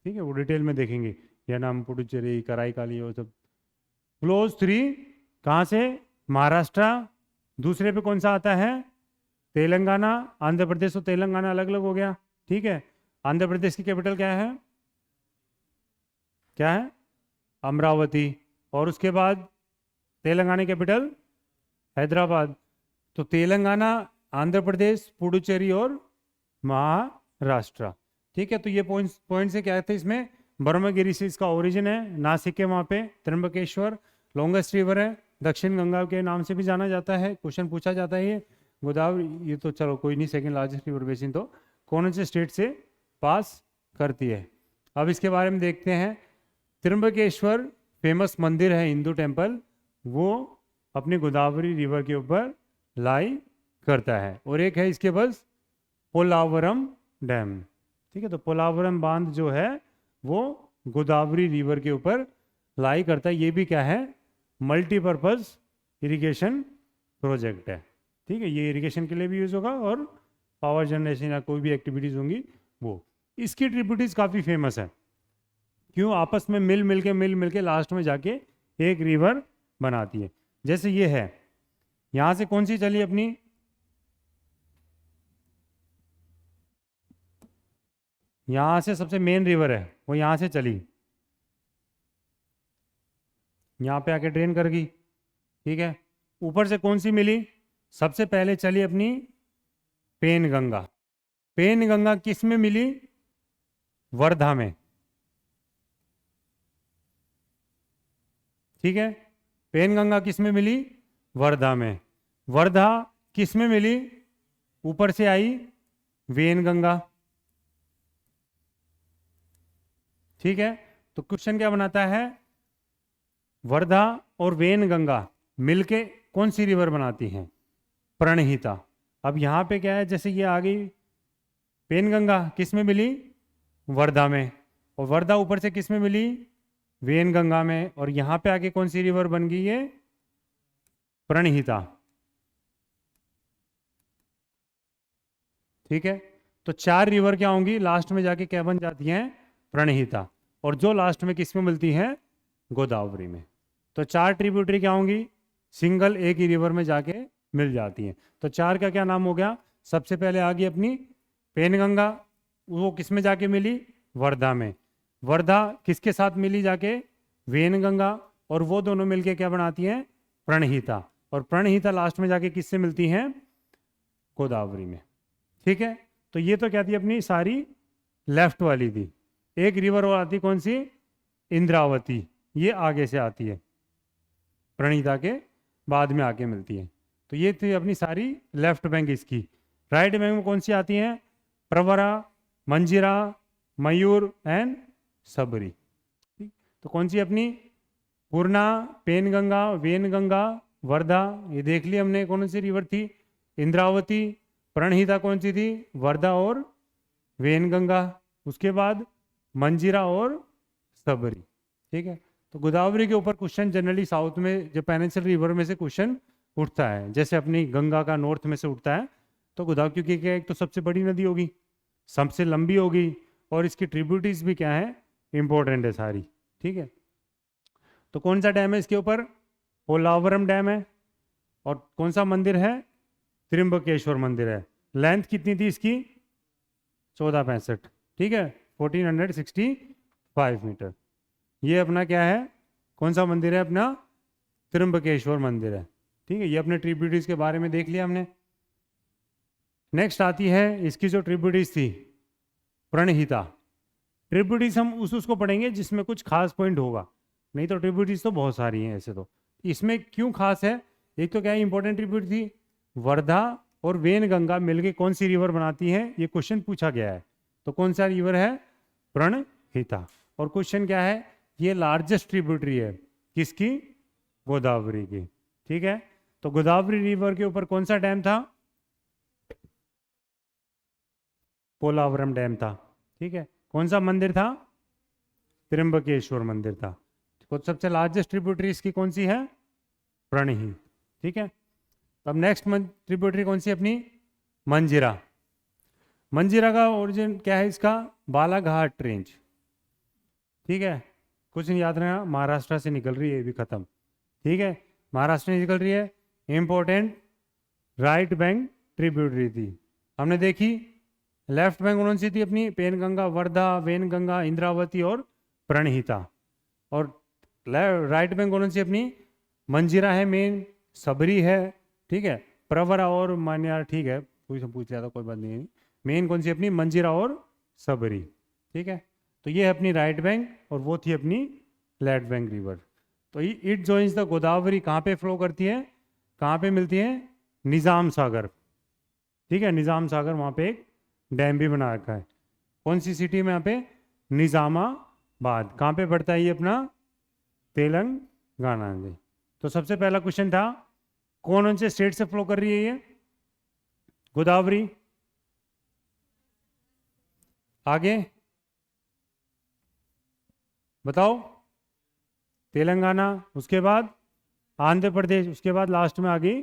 ठीक है, वो डिटेल में देखेंगे। यनम, पुडुचेरी, कराईकाली, वो सब। क्लोज 3 कहाँ से? महाराष्ट्र। दूसरे पे कौन सा आता है? तेलंगाना। आंध्र प्रदेश तो तेलंगाना अलग अलग हो गया, ठीक है। आंध्र प्रदेश की कैपिटल क्या है? क्या है? अमरावती। और उसके बाद तेलंगाना कैपिटल हैदराबाद। तो तेलंगाना, आंध्र प्रदेश, पुडुचेरी और महाराष्ट्र, ठीक है। तो ये पॉइंट से क्या थे इसमें? ब्रह्मगिरी से इसका ओरिजिन है, नासिक के वहाँ पे त्र्यंबकेश्वर लॉन्गेस्ट रिवर है, दक्षिण गंगा के नाम से भी जाना जाता है। क्वेश्चन पूछा जाता है ये। गोदावरी, ये तो चलो कोई नहीं, सेकंड लार्जेस्ट रिवर बेसिन तो कौन से स्टेट से पास करती है? अब इसके बारे में देखते हैं। त्र्यंबकेश्वर फेमस मंदिर है, हिंदू टेम्पल, वो अपनी गोदावरी रिवर के ऊपर लाई करता है। और एक है इसके पास पोलावरम डैम, ठीक है। तो पोलावरम बांध जो है वो गोदावरी रिवर के ऊपर लाई करता है। ये भी क्या है? मल्टीपर्पज इरिगेशन प्रोजेक्ट है, ठीक है। ये इरिगेशन के लिए भी यूज होगा और पावर जनरेशन या कोई भी एक्टिविटीज होंगी वो। इसकी ट्रिब्यूटरीज काफ़ी फेमस है, क्यों? आपस में मिल मिल के लास्ट में जाके एक रिवर बनाती है। जैसे ये है, यहाँ से कौन सी चली अपनी? यहाँ से सबसे मेन रिवर है, वो यहाँ से चली, यहाँ पे आके ड्रेन कर गई, ठीक है। ऊपर से कौन सी मिली? सबसे पहले चली अपनी पेन गंगा। पेन गंगा किस में मिली? वर्धा में, ठीक है। पेन गंगा किस में मिली? वर्धा में। वर्धा किस में मिली? ऊपर से आई वेन गंगा, ठीक है। तो क्वेश्चन क्या बनाता है? वर्धा और वेन गंगा मिलके कौन सी रिवर बनाती हैं? प्रणहिता। अब यहाँ पे क्या है, जैसे ये आ गई पेनगंगा किस में मिली? वर्धा में। और वर्धा ऊपर से किस में मिली? वेनगंगा में। और यहां पे आके कौन सी रिवर बन गई है? प्रणहिता। ठीक है, तो 4 रिवर क्या होंगी लास्ट में जाके, क्या बन जाती हैं? प्रणहिता। और जो लास्ट में किस में मिलती हैं? गोदावरी में। तो 4 ट्रिब्यूटरी क्या होंगी? सिंगल एक ही रिवर में जाके मिल जाती हैं। तो 4 का क्या नाम हो गया? सबसे पहले आ गई अपनी पेनगंगा, वो किस में जाके मिली? वर्धा में। वर्धा किसके साथ मिली जाके? वेनगंगा। और वो दोनों मिलके क्या बनाती हैं? प्रणहिता। और प्रणहिता लास्ट में जाके किससे मिलती हैं? गोदावरी में। ठीक है, तो ये तो क्या थी अपनी सारी लेफ्ट वाली थी। एक रिवर और आती कौन सी? इंद्रावती। ये आगे से आती है, प्रणहिता के बाद में आके मिलती है। तो ये थी अपनी सारी लेफ्ट बैंक इसकी। राइट बैंक में कौन सी आती हैं? प्रवरा, मंजिरा, मयूर एंड सबरी। तो कौन सी अपनी? पूर्णा, पेनगंगा, वेनगंगा, वर्धा, ये देख ली हमने कौन सी रिवर थी। इंद्रावती, प्रणहिता कौन सी थी? वर्धा और वेनगंगा। उसके बाद मंजिरा और सबरी। ठीक है, तो गोदावरी के ऊपर क्वेश्चन जनरली साउथ में जो पेनिनसुलर रिवर में से क्वेश्चन उठता है, जैसे अपनी गंगा का नॉर्थ में से उठता है, तो गोदावरी क्योंकि क्या एक तो सबसे बड़ी नदी होगी, सबसे लंबी होगी, और इसकी ट्रिब्यूटरीज भी क्या है? इंपॉर्टेंट है सारी। ठीक है, तो कौन सा डैम है इसके ऊपर? पोलावरम डैम है। और कौन सा मंदिर है? त्रिम्बकेश्वर मंदिर है। लेंथ कितनी थी इसकी? 1465। ठीक है, 1465 मीटर। ये अपना क्या है? कौन सा मंदिर है? अपना त्रिम्बकेश्वर मंदिर है। ठीक है, ये अपने ट्रिब्यूटरीज के बारे में देख लिया हमने। नेक्स्ट आती है इसकी जो ट्रिब्यूटरीज थी, प्रणहिता। ट्रिब्यूटरीज हम उसको पढ़ेंगे जिसमें कुछ खास पॉइंट होगा, नहीं तो ट्रिब्यूटरीज तो बहुत सारी हैं ऐसे। तो इसमें क्यों खास है? एक तो क्या है, इंपॉर्टेंट ट्रिब्यूटरी थी। वर्धा और वेनगंगा मिलके कौन सी रिवर बनाती हैं, ये क्वेश्चन पूछा गया है। तो कौन सा रिवर है? प्रणहिता। और क्वेश्चन क्या है? ये लार्जेस्ट ट्रिब्यूटरी है किसकी? गोदावरी की। ठीक है, तो गोदावरी रिवर के ऊपर कौन सा डैम था? पोलावरम डैम था। ठीक है, कौन सा मंदिर था? त्र्यंबकेश्वर मंदिर था। तो सबसे लार्जेस्ट ट्रिब्यूटरी इसकी कौन सी है? प्रणहि। ठीक है, अब नेक्स्ट ट्रिब्यूटरी कौन सी अपनी? मंजिरा। मंजिरा का ओरिजिन क्या है इसका? बालाघाट रेंज। ठीक है, कुछ नहीं याद रहा, महाराष्ट्र से निकल रही है, ये भी खत्म। ठीक है, महाराष्ट्र से निकल रही है। इंपॉर्टेंट राइट बैंक ट्रिब्यूटरी थी हमने देखी। लेफ्ट बैंक कौन सी थी अपनी? पेनगंगा, वर्धा, वेनगंगा, इंद्रावती और प्रणहिता। और राइट बैंक कौन सी अपनी? मंजिरा है मेन, सबरी है, ठीक है, प्रवरा और मान्यार। ठीक है, कोई से पूछ लिया था, कोई बात नहीं। मेन कौन सी अपनी? मंजिरा और सबरी। ठीक है, तो ये है अपनी राइट बैंक और वो थी अपनी लेफ्ट बैंक रिवर। तो इट जॉइंस द गोदावरी कहाँ पे फ्लो करती है? कहाँ पे मिलती है? निज़ाम सागर। ठीक है, निज़ाम सागर वहाँ पे एक डैम भी बना रखा है। कौन सी सिटी में? यहाँ पे निज़ामाबाद। कहाँ पे पड़ता है ये अपना? तेलंगाना में। तो सबसे पहला क्वेश्चन था, कौन से स्टेट से फ्लो कर रही है ये गोदावरी? आगे बताओ। तेलंगाना, उसके बाद आंध्र प्रदेश, उसके बाद लास्ट में आ गई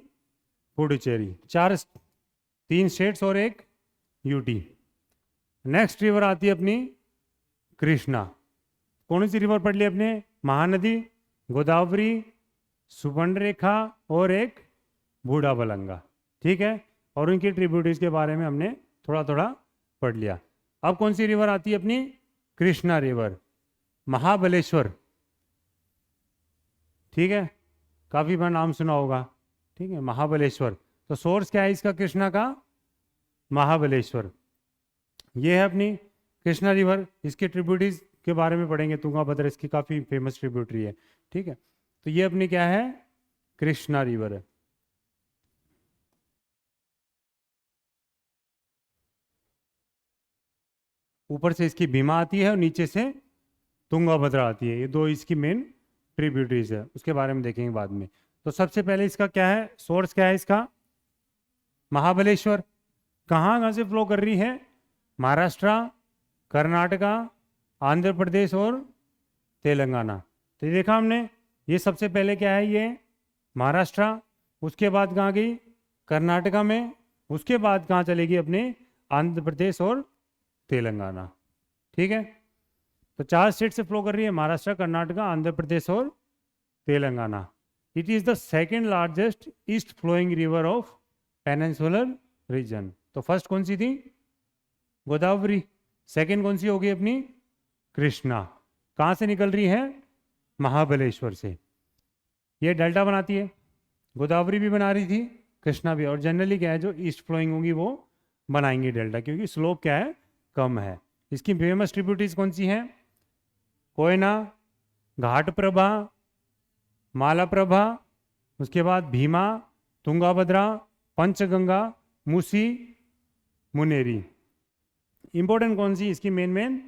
पुडुचेरी। 3 स्टेट्स और एक यूटी। नेक्स्ट रिवर आती है अपनी कृष्णा। कौन सी रिवर पढ़ ली अपने? महानदी, गोदावरी, सुवर्णरेखा और एक बूढ़ा बलंगा। ठीक है, और उनकी ट्रिब्यूटरीज के बारे में हमने थोड़ा थोड़ा पढ़ लिया। अब कौन सी रिवर आती है अपनी? कृष्णा रिवर। महाबलेश्वर। ठीक है, काफी बार नाम सुना होगा। ठीक है, महाबलेश्वर। तो सोर्स क्या है इसका? कृष्णा का महाबलेश्वर। ये है अपनी कृष्णा रिवर। इसके ट्रिब्यूटरीज के बारे में पढ़ेंगे, तुंगाभद्रा इसकी काफी फेमस ट्रिब्यूटरी है। ठीक है, तो ये अपनी क्या है? कृष्णा रिवर है। ऊपर से इसकी भीमा आती है और नीचे से तुंगाभद्रा आती है। ये दो इसकी मेन ट्रिब्यूटरीज है, उसके बारे में देखेंगे बाद में। तो सबसे पहले इसका क्या है? सोर्स क्या है इसका? महाबलेश्वर। कहाँ से फ्लो कर रही है? महाराष्ट्र, कर्नाटका, आंध्र प्रदेश और तेलंगाना। तो ये देखा हमने, ये सबसे पहले क्या है, ये महाराष्ट्र, उसके बाद कहाँ गई, कर्नाटका में, उसके बाद कहाँ चलेगी अपने, आंध्र प्रदेश और तेलंगाना। ठीक है, तो 4 स्टेट से फ्लो कर रही है, महाराष्ट्र, कर्नाटका, आंध्र प्रदेश और Telangana. It is the second largest east flowing river of peninsular region. तो फर्स्ट कौन सी थी, गोदावरी। सेकेंड कौन सी होगी अपनी, कृष्णा। कहाँ से निकल रही है, महाबलेश्वर से। ये डेल्टा बनाती है, गोदावरी भी बना रही थी, कृष्णा भी। और जनरली क्या है, जो ईस्ट फ्लोइंग होंगी वो बनाएंगे डेल्टा, क्योंकि स्लोप क्या है, कम है। इसकी फेमस ट्रिब्यूटरीज कौन सी हैं, कोयना, घाट प्रभा, मालाप्रभा, उसके बाद भीमा, तुंगाभद्रा, पंचगंगा, मूसी, मुनेरी। इंपॉर्टेंट कौन सी इसकी मेन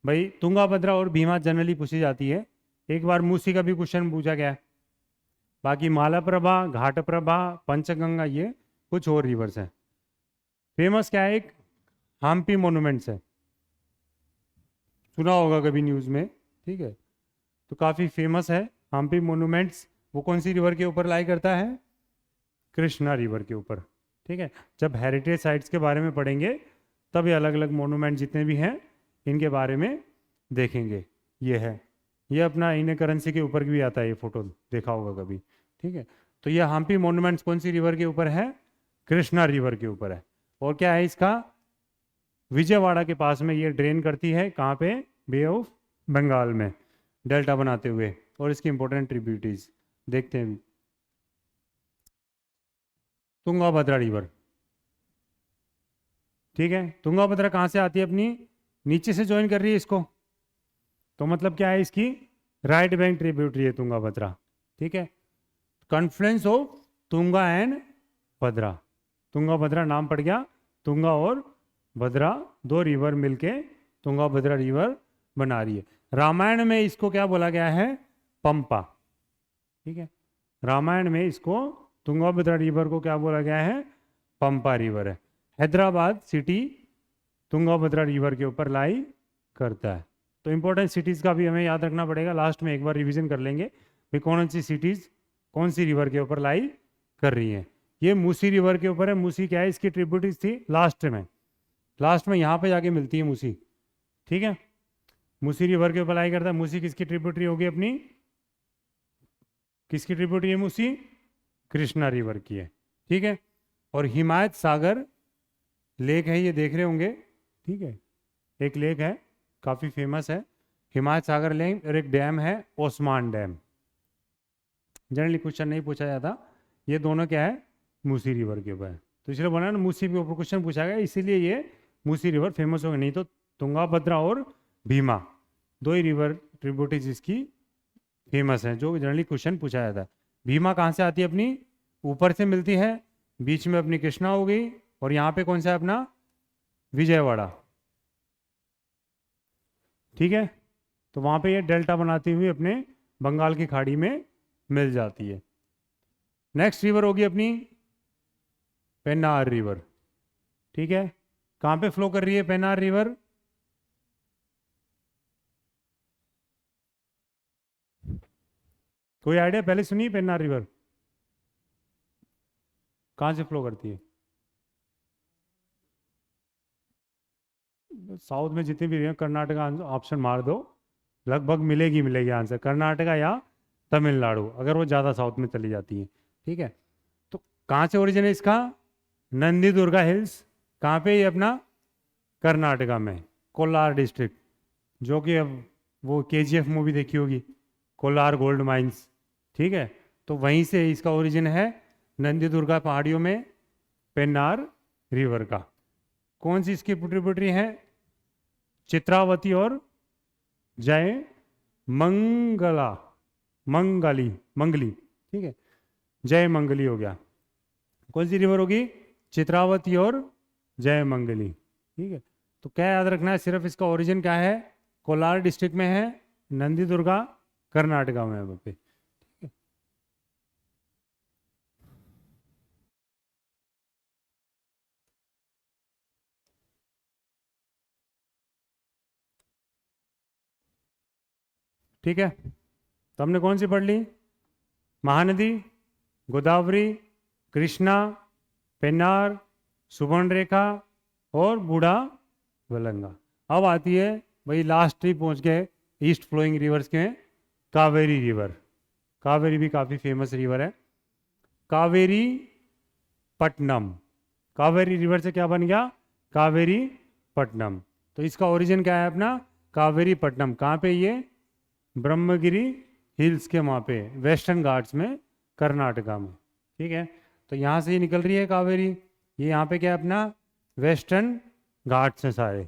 भाई, तुंगाभद्रा और भीमा जनरली पूछी जाती है, एक बार मूसी का भी क्वेश्चन पूछा गया है। बाकी मालाप्रभा, घाटप्रभा, पंचगंगा, ये कुछ और रिवर्स हैं। फेमस क्या है, एक हम्पी मोन्यूमेंट्स है, सुना होगा कभी न्यूज़ में, ठीक है। तो काफ़ी फेमस है हम्पी मोन्यूमेंट्स। वो कौन सी रिवर के ऊपर लाई करता है, कृष्णा रिवर के ऊपर। ठीक है, जब हेरिटेज साइट्स के बारे में पढ़ेंगे तब ये अलग अलग मोन्यूमेंट जितने भी हैं इनके बारे में देखेंगे। ये है, ये अपना इंडियन करेंसी के ऊपर भी आता है, ये फोटो देखा होगा कभी। ठीक है, तो ये हम्पी मोन्यूमेंट्स कौन सी रिवर के ऊपर है, कृष्णा रिवर के ऊपर है। और क्या है इसका, विजयवाड़ा के पास में ये ड्रेन करती है, कहाँ पे, बे ऑफ बंगाल में, डेल्टा बनाते हुए। और इसकी इंपॉर्टेंट ट्रिब्यूटरीज देखते हैं। तुंगाभद्रा रिवर, ठीक है, तुंगाभद्रा कहाँ से आती है अपनी, नीचे से ज्वाइन कर रही है इसको, तो मतलब क्या है, इसकी राइट बैंक ट्रिब्यूटरी है तुंगाभद्रा। ठीक है, कॉन्फ्लुएंस ऑफ तुंगा एंड भद्रा, तुंगाभद्रा नाम पड़ गया, तुंगा और भद्रा दो रिवर मिलके तुंगाभद्रा रिवर बना रही है। रामायण में इसको क्या बोला गया है, पंपा। ठीक है, रामायण में इसको तुंगाभद्रा रिवर को क्या बोला गया है, पंपा रिवर है। हैदराबाद सिटी तुंगाभद्रा रिवर के ऊपर लाई करता है। तो इंपॉर्टेंट सिटीज़ का भी हमें याद रखना पड़ेगा, लास्ट में एक बार रिवीजन कर लेंगे भाई कौन सी सिटीज़ कौन सी रिवर के ऊपर लाई कर रही हैं। ये मूसी रिवर के ऊपर है, मूसी क्या है, इसकी ट्रिब्यूटरीज थी लास्ट में यहाँ पे जाके मिलती है मूसी। ठीक है, मूसी रिवर के ऊपर लाई करता है। मूसी किसकी ट्रिब्यूटरी होगी अपनी, किसकी ट्रिब्यूटरी है मूसी, कृष्णा रिवर की है। ठीक है, और हिमायत सागर लेक है, ये देख रहे होंगे। ठीक है, एक लेक है काफ़ी फेमस है, हिमायत सागर लेक, और एक डैम है ओस्मान डैम। जनरली क्वेश्चन नहीं पूछा जाता, ये दोनों क्या है, मूसी रिवर के ऊपर है। तो इसलिए बना ना, मूसी के ऊपर क्वेश्चन पूछा गया, इसीलिए ये मूसी रिवर फेमस हो गई, नहीं तो तुंगाभद्रा और भीमा दो ही रिवर ट्रिब्यूटरीज इसकी फेमस हैं जो जनरली क्वेश्चन पूछा जाता है। भीमा कहाँ से आती है अपनी, ऊपर से मिलती है, बीच में अपनी कृष्णा हो गई, और यहाँ पे कौन सा है अपना, विजयवाड़ा। ठीक है, तो वहाँ पे ये डेल्टा बनाती हुई अपने बंगाल की खाड़ी में मिल जाती है। नेक्स्ट रिवर होगी अपनी पेन्नार रिवर। ठीक है, कहाँ पे फ्लो कर रही है पेन्नार रिवर, कोई आइडिया, पहले सुनिए पेन्नार रिवर कहाँ से फ्लो करती है। साउथ में जितने भी हैं, कर्नाटका ऑप्शन मार दो, लगभग मिलेगी आंसर, कर्नाटका या तमिलनाडु, अगर वो ज़्यादा साउथ में चली जाती है। ठीक है, तो कहाँ से ओरिजिन है इसका, नंदी दुर्गा हिल्स। कहाँ पे ये अपना, कर्नाटका में, कोलार डिस्ट्रिक्ट, जो कि अब वो KGF मूवी देखी होगी, कोलार गोल्ड माइंस। ठीक है, तो वहीं से इसका ओरिजिन है, नंदी दुर्गा पहाड़ियों में पेन्नार रिवर का। कौन सी इसकी ट्रिब्यूटरी है, चित्रावती और जय मंगला, मंगली। ठीक है, जय मंगली हो गया। कौन सी रिवर होगी, चित्रावती और जय मंगली। ठीक है, तो क्या याद रखना है, सिर्फ इसका ओरिजिन क्या है, कोलार डिस्ट्रिक्ट में है, नंदी दुर्गा कर्नाटका में है वहाँ पे। ठीक है, तो हमने कौन सी पढ़ ली? महानदी, गोदावरी, कृष्णा, पेन्नार, सुवर्णरेखा और बूढ़ा वलंगा। अब आती है भाई लास्ट ट्री पहुंच गए ईस्ट फ्लोइंग रिवर्स के, कावेरी रिवर। कावेरी भी काफ़ी फेमस रिवर है। कावेरी पट्टनम, कावेरी रिवर से क्या बन गया? कावेरी पट्टनम। तो इसका ओरिजिन क्या है अपना? कावेरी पट्टनम। कहाँ पे ये? ब्रह्मगिरी हिल्स के वहाँ पे, वेस्टर्न घाट्स में, कर्नाटका में। ठीक है, तो यहाँ से ही निकल रही है कावेरी। ये यहाँ पे क्या है अपना? वेस्टर्न घाट्स हैं सारे।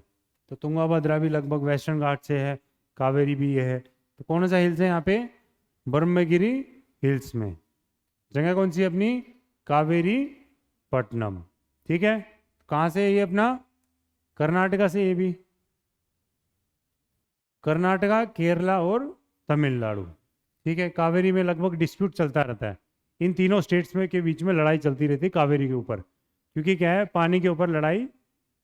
तो तुंगाभद्रा भी लगभग वेस्टर्न घाट से है, कावेरी भी ये है। तो कौन सा हिल्स है यहाँ पे? ब्रह्मगिरी हिल्स में। जगह कौन सी है अपनी? कावेरी पट्टनम। ठीक है, कहाँ से है ये अपना? कर्नाटका से। ये भी कर्नाटका, केरला और तमिलनाडु। ठीक है, कावेरी में लगभग डिस्प्यूट चलता रहता है। इन तीनों स्टेट्स में के बीच में लड़ाई चलती रहती है कावेरी के ऊपर, क्योंकि क्या है, पानी के ऊपर लड़ाई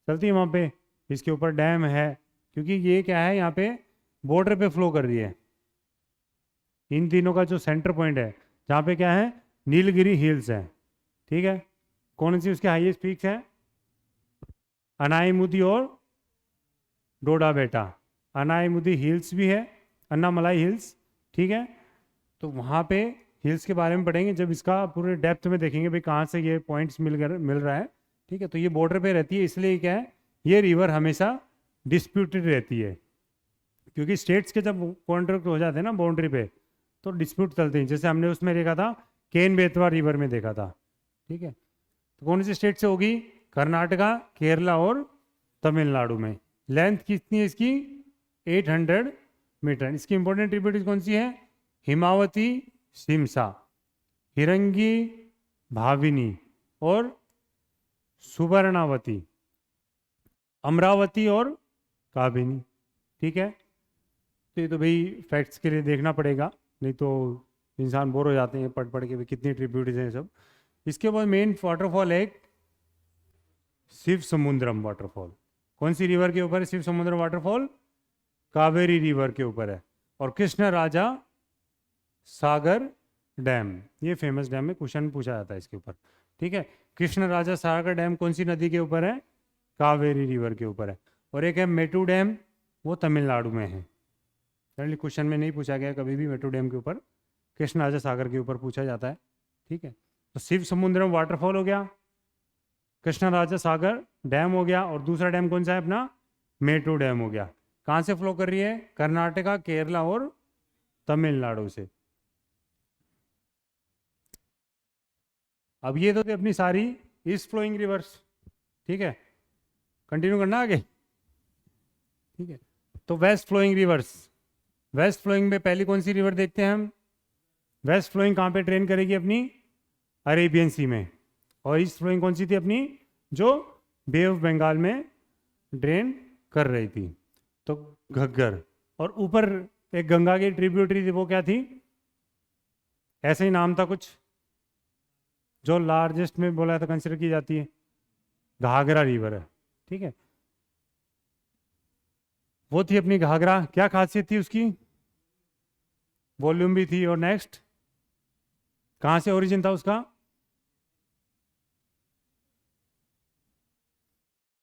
चलती है वहाँ पे। इसके ऊपर डैम है, क्योंकि ये क्या है, यहाँ पे बॉर्डर पे फ्लो कर रही है। इन तीनों का जो सेंटर पॉइंट है, जहाँ पे क्या है, नीलगिरी हिल्स है। ठीक है, कौन सी उसके हाईएस्ट पीक्स हैं? अनाईमुदी और डोडा बेटा। अनाईमुदी हिल्स भी है, अन्नामलाई हिल्स। ठीक है, तो वहाँ पे हिल्स के बारे में पढ़ेंगे जब इसका पूरे डेप्थ में देखेंगे भाई कहाँ से ये पॉइंट्स मिल रहा है। ठीक है, तो ये बॉर्डर पे रहती है, इसलिए क्या है, ये रिवर हमेशा डिस्प्यूटेड रहती है, क्योंकि स्टेट्स के जब कॉन्ट्रैक्ट हो जाते हैं ना बाउंड्री पे, तो डिस्प्यूट चलते हैं। जैसे हमने उसमें देखा था, केन बेतवा रिवर में देखा था। ठीक है, तो कौन सी स्टेट से होगी? कर्नाटका, केरला और तमिलनाडु में। लेंथ कितनी है इसकी? 800 मीटर। इसकी इंपॉर्टेंट ट्रिब्यूटरीज कौन सी है? हिमावती, सिमसा, हिरंगी, भाविनी और सुवर्णावती, अमरावती और काबिनी। ठीक है, तो ये तो भाई फैक्ट्स के लिए देखना पड़ेगा, नहीं तो इंसान बोर हो जाते हैं पढ़ पढ़ के भी कितनी ट्रिब्यूटरीज हैं सब। इसके बाद मेन वाटरफॉल है शिव समुद्रम वाटरफॉल। कौन सी रिवर के ऊपर है शिव समुद्रम वाटरफॉल? कावेरी रिवर के ऊपर है। और कृष्ण राजा सागर डैम, ये फेमस डैम है, क्वेश्चन पूछा जाता है इसके ऊपर। ठीक है, कृष्ण राजा सागर डैम कौन सी नदी के ऊपर है? कावेरी रिवर के ऊपर है। और एक है मेटू डैम, वो तमिलनाडु में है। जनरली क्वेश्चन में नहीं पूछा गया कभी भी मेटू डैम के ऊपर, कृष्ण राजा सागर के ऊपर पूछा जाता है। ठीक है, तो शिव समुद्रम वाटरफॉल हो गया, कृष्ण राजा सागर डैम हो गया, और दूसरा डैम कौन सा है अपना? मेटू डैम हो गया। कहाँ से फ्लो कर रही है? कर्नाटका, केरला और तमिलनाडु से। अब ये तो थे अपनी सारी ईस्ट फ्लोइंग रिवर्स। ठीक है, कंटिन्यू करना आगे। ठीक है, तो west flowing rivers. West flowing में पहली कौन सी रिवर देखते हैं हम? वेस्ट फ्लोइंग कहाँ पे ट्रेन करेगी अपनी? अरेबियन सी में। और ईस्ट फ्लोइंग कौन सी थी अपनी? जो बे ऑफ बंगाल में ड्रेन कर रही थी, तो घग्गर। और ऊपर एक गंगा की ट्रिब्यूटरी थी, वो क्या थी? ऐसे ही नाम था कुछ, जो लार्जेस्ट में बोला था कंसिडर की जाती है, घाघरा रिवर है। ठीक है, वो थी अपनी घाघरा। क्या खासियत थी उसकी? वॉल्यूम भी थी। और नेक्स्ट, कहाँ से ओरिजिन था उसका?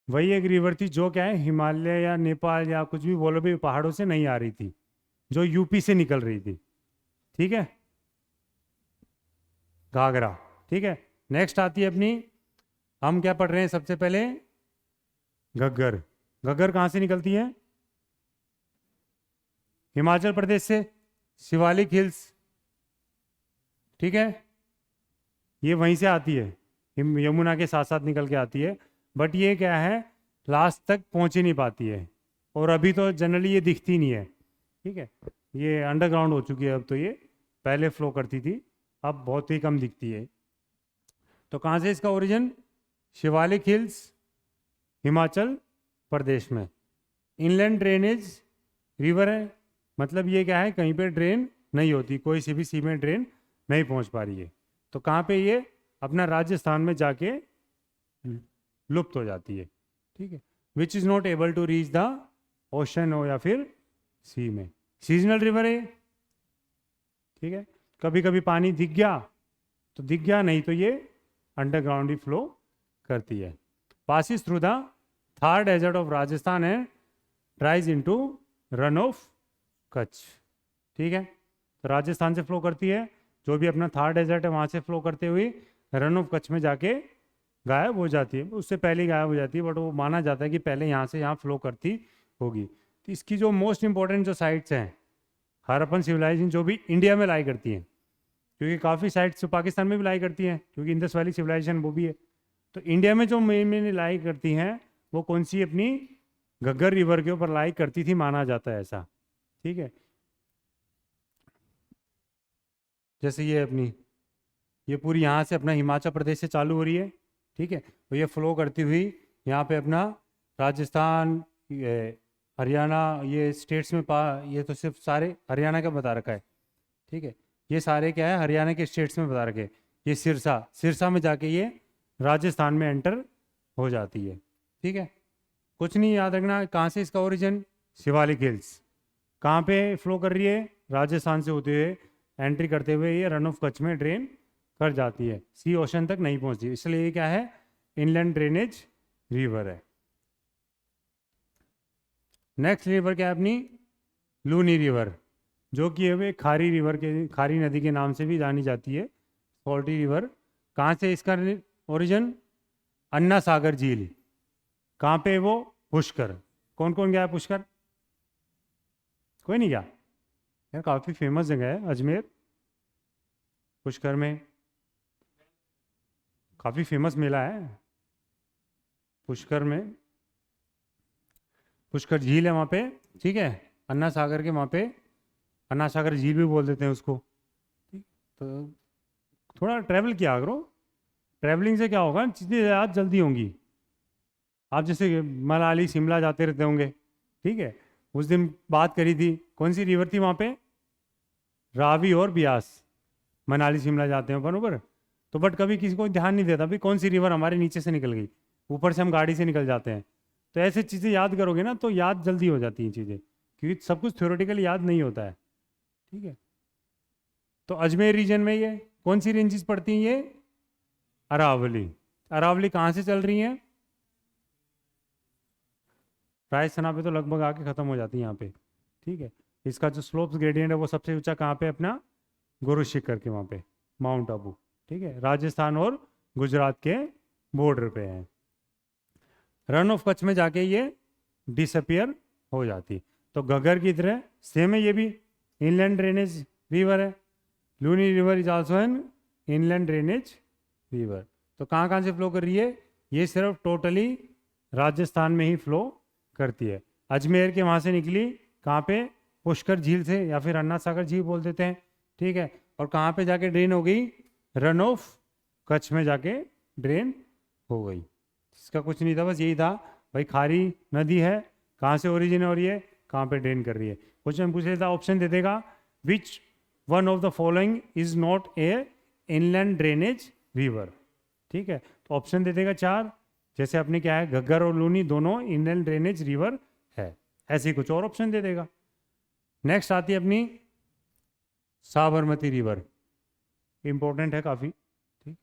वही एक रिवर थी जो क्या है, हिमालय या नेपाल या कुछ भी बोलो भी, पहाड़ों से नहीं आ रही थी, जो यूपी से निकल रही थी। ठीक है, घाघरा। ठीक है, नेक्स्ट आती है अपनी, हम क्या पढ़ रहे हैं सबसे पहले? घग्गर। घग्गर कहाँ से निकलती है? हिमाचल प्रदेश से, शिवालिक हिल्स। ठीक है, ये वहीं से आती है, यमुना के साथ साथ निकल के आती है, बट ये क्या है, लास्ट तक पहुंच ही नहीं पाती है। और अभी तो जनरली ये दिखती नहीं है। ठीक है, ये अंडरग्राउंड हो चुकी है अब, तो ये पहले फ्लो करती थी, अब बहुत ही कम दिखती है। तो कहाँ से इसका ओरिजिन? शिवालिक हिल्स, हिमाचल प्रदेश में। इनलैंड ड्रेनेज रिवर है, मतलब ये क्या है, कहीं पे ड्रेन नहीं होती, कोई सी भी सी में ड्रेन नहीं पहुंच पा रही है। तो कहाँ पे ये? अपना राजस्थान में जाके लुप्त हो जाती है। ठीक है, which is not able to reach the ocean हो या फिर सी में। सीजनल रिवर है, ठीक है, कभी कभी पानी दिख गया तो दिख गया, नहीं तो ये अंडरग्राउंड ही फ्लो करती है। Passes through the Thar desert of Rajasthan and drains into Rann of Kutch. ठीक है, तो राजस्थान से फ्लो करती है, जो भी अपना थार डेजर्ट है वहाँ से फ्लो करते हुए रन ऑफ कच्छ में जाके गायब हो जाती है। उससे पहले ही गायब हो जाती है, बट वो माना जाता है कि पहले यहाँ से यहाँ फ्लो करती होगी। तो इसकी जो मोस्ट इंपॉर्टेंट जो साइट्स हैं हड़प्पन सिविलाइजेशन, जो भी इंडिया में लाई करती हैं, क्योंकि काफ़ी साइट्स तो पाकिस्तान में भी लाई करती हैं, क्योंकि इंडस वैली सिविलाइजेशन वो भी है। तो इंडिया में जो मेन लाई करती हैं वो कौन सी, अपनी घग्गर रिवर के ऊपर लाई करती थी, माना जाता है ऐसा। ठीक है, जैसे ये अपनी ये पूरी यहाँ से अपना हिमाचल प्रदेश से चालू हो रही है। ठीक है, तो ये फ्लो करती हुई यहाँ पे अपना राजस्थान, हरियाणा, ये स्टेट्स में ये तो सिर्फ सारे हरियाणा का बता रखा है। ठीक है, ये सारे क्या है, हरियाणा के स्टेट्स में बता रखे। ये सिरसा, सिरसा में जाके ये राजस्थान में एंटर हो जाती है। ठीक है, कुछ नहीं याद रखना, कहाँ से इसका ओरिजिन, शिवालिक हिल्स। कहाँ पे फ्लो कर रही है, राजस्थान से होते हुए एंट्री करते हुए ये रन ऑफ कच्छ में ड्रेन कर जाती है, सी ओशन तक नहीं पहुंचती, इसलिए ये क्या है, इनलैंड ड्रेनेज रिवर है। नेक्स्ट रिवर क्या है अपनी, लूनी रिवर, जो कि है खारी रिवर के, खारी नदी के नाम से भी जानी जाती है, सॉल्टी रिवर। कहाँ से इसका ओरिजिन, अन्ना सागर झील। कहाँ पे वो, पुष्कर। कौन कौन गया है पुष्कर, कोई नहीं गया यार, काफ़ी फेमस जगह है अजमेर। पुष्कर में काफ़ी फेमस मेला है पुष्कर में, पुष्कर झील है वहाँ पे। ठीक है, अन्ना सागर के वहाँ पे, अन्ना सागर झील भी बोल देते हैं उसको। ठीक, तो थोड़ा ट्रैवल किया करो, ट्रैवलिंग से क्या होगा, चीज़ें याद जल्दी होंगी। आप जैसे मनाली शिमला जाते रहते होंगे, ठीक है, उस दिन बात करी थी, कौन सी रिवर थी वहाँ पे, रावी और ब्यास। मनाली शिमला जाते हैं बराबर, तो बट कभी किसी को ध्यान नहीं देता भाई कौन सी रिवर हमारे नीचे से निकल गई, ऊपर से हम गाड़ी से निकल जाते हैं। तो ऐसे चीज़ें याद करोगे ना तो याद जल्दी हो जाती हैं चीज़ें, क्योंकि सब कुछ थ्योरेटिकल याद नहीं होता है। ठीक है, तो अजमेर रीजन में ये कौन सी रेंजेस पड़ती हैं, ये अरावली। अरावली कहाँ से चल रही हैं, राजस्थान पे तो लगभग आके ख़त्म हो जाती है यहाँ पे। ठीक है, इसका जो स्लोप्स ग्रेडियंट है वो सबसे ऊंचा कहाँ पे, अपना गुरु शिखर के वहाँ पे, माउंट आबू। ठीक है, राजस्थान और गुजरात के बॉर्डर पे है। रन ऑफ कच्छ में जाके ये डिसअपियर हो जाती। तो घग्गर की तरह सेम है, ये भी इनलैंड ड्रेनेज रिवर है। Luni river is also an inland drainage river. तो कहाँ कहाँ से फ्लो कर रही है, ये सिर्फ टोटली राजस्थान में ही फ्लो करती है। अजमेर के वहाँ से निकली, कहाँ पे, पुष्कर झील से, या फिर अन्ना सागर झील बोल देते हैं। ठीक है, और कहाँ पे जाके ड्रेन हो गई, रन ऑफ कच्छ में जाके ड्रेन हो गई। इसका कुछ नहीं था, बस यही था भाई, खारी नदी है, कहाँ से ओरिजिन हो रही है, कहाँ पे ड्रेन कर रही है। क्वेश्चन पूछ लेता, ऑप्शन दे देगा, which one of the following is not a inland drainage river. ठीक है, तो ऑप्शन दे देगा 4, जैसे अपने क्या है, घग्गर और लूनी दोनों इनलैंड ड्रेनेज रिवर है, ऐसे ही कुछ और ऑप्शन दे देगा। नेक्स्ट आती है अपनी साबरमती रिवर, इंपॉर्टेंट है काफ़ी। ठीक,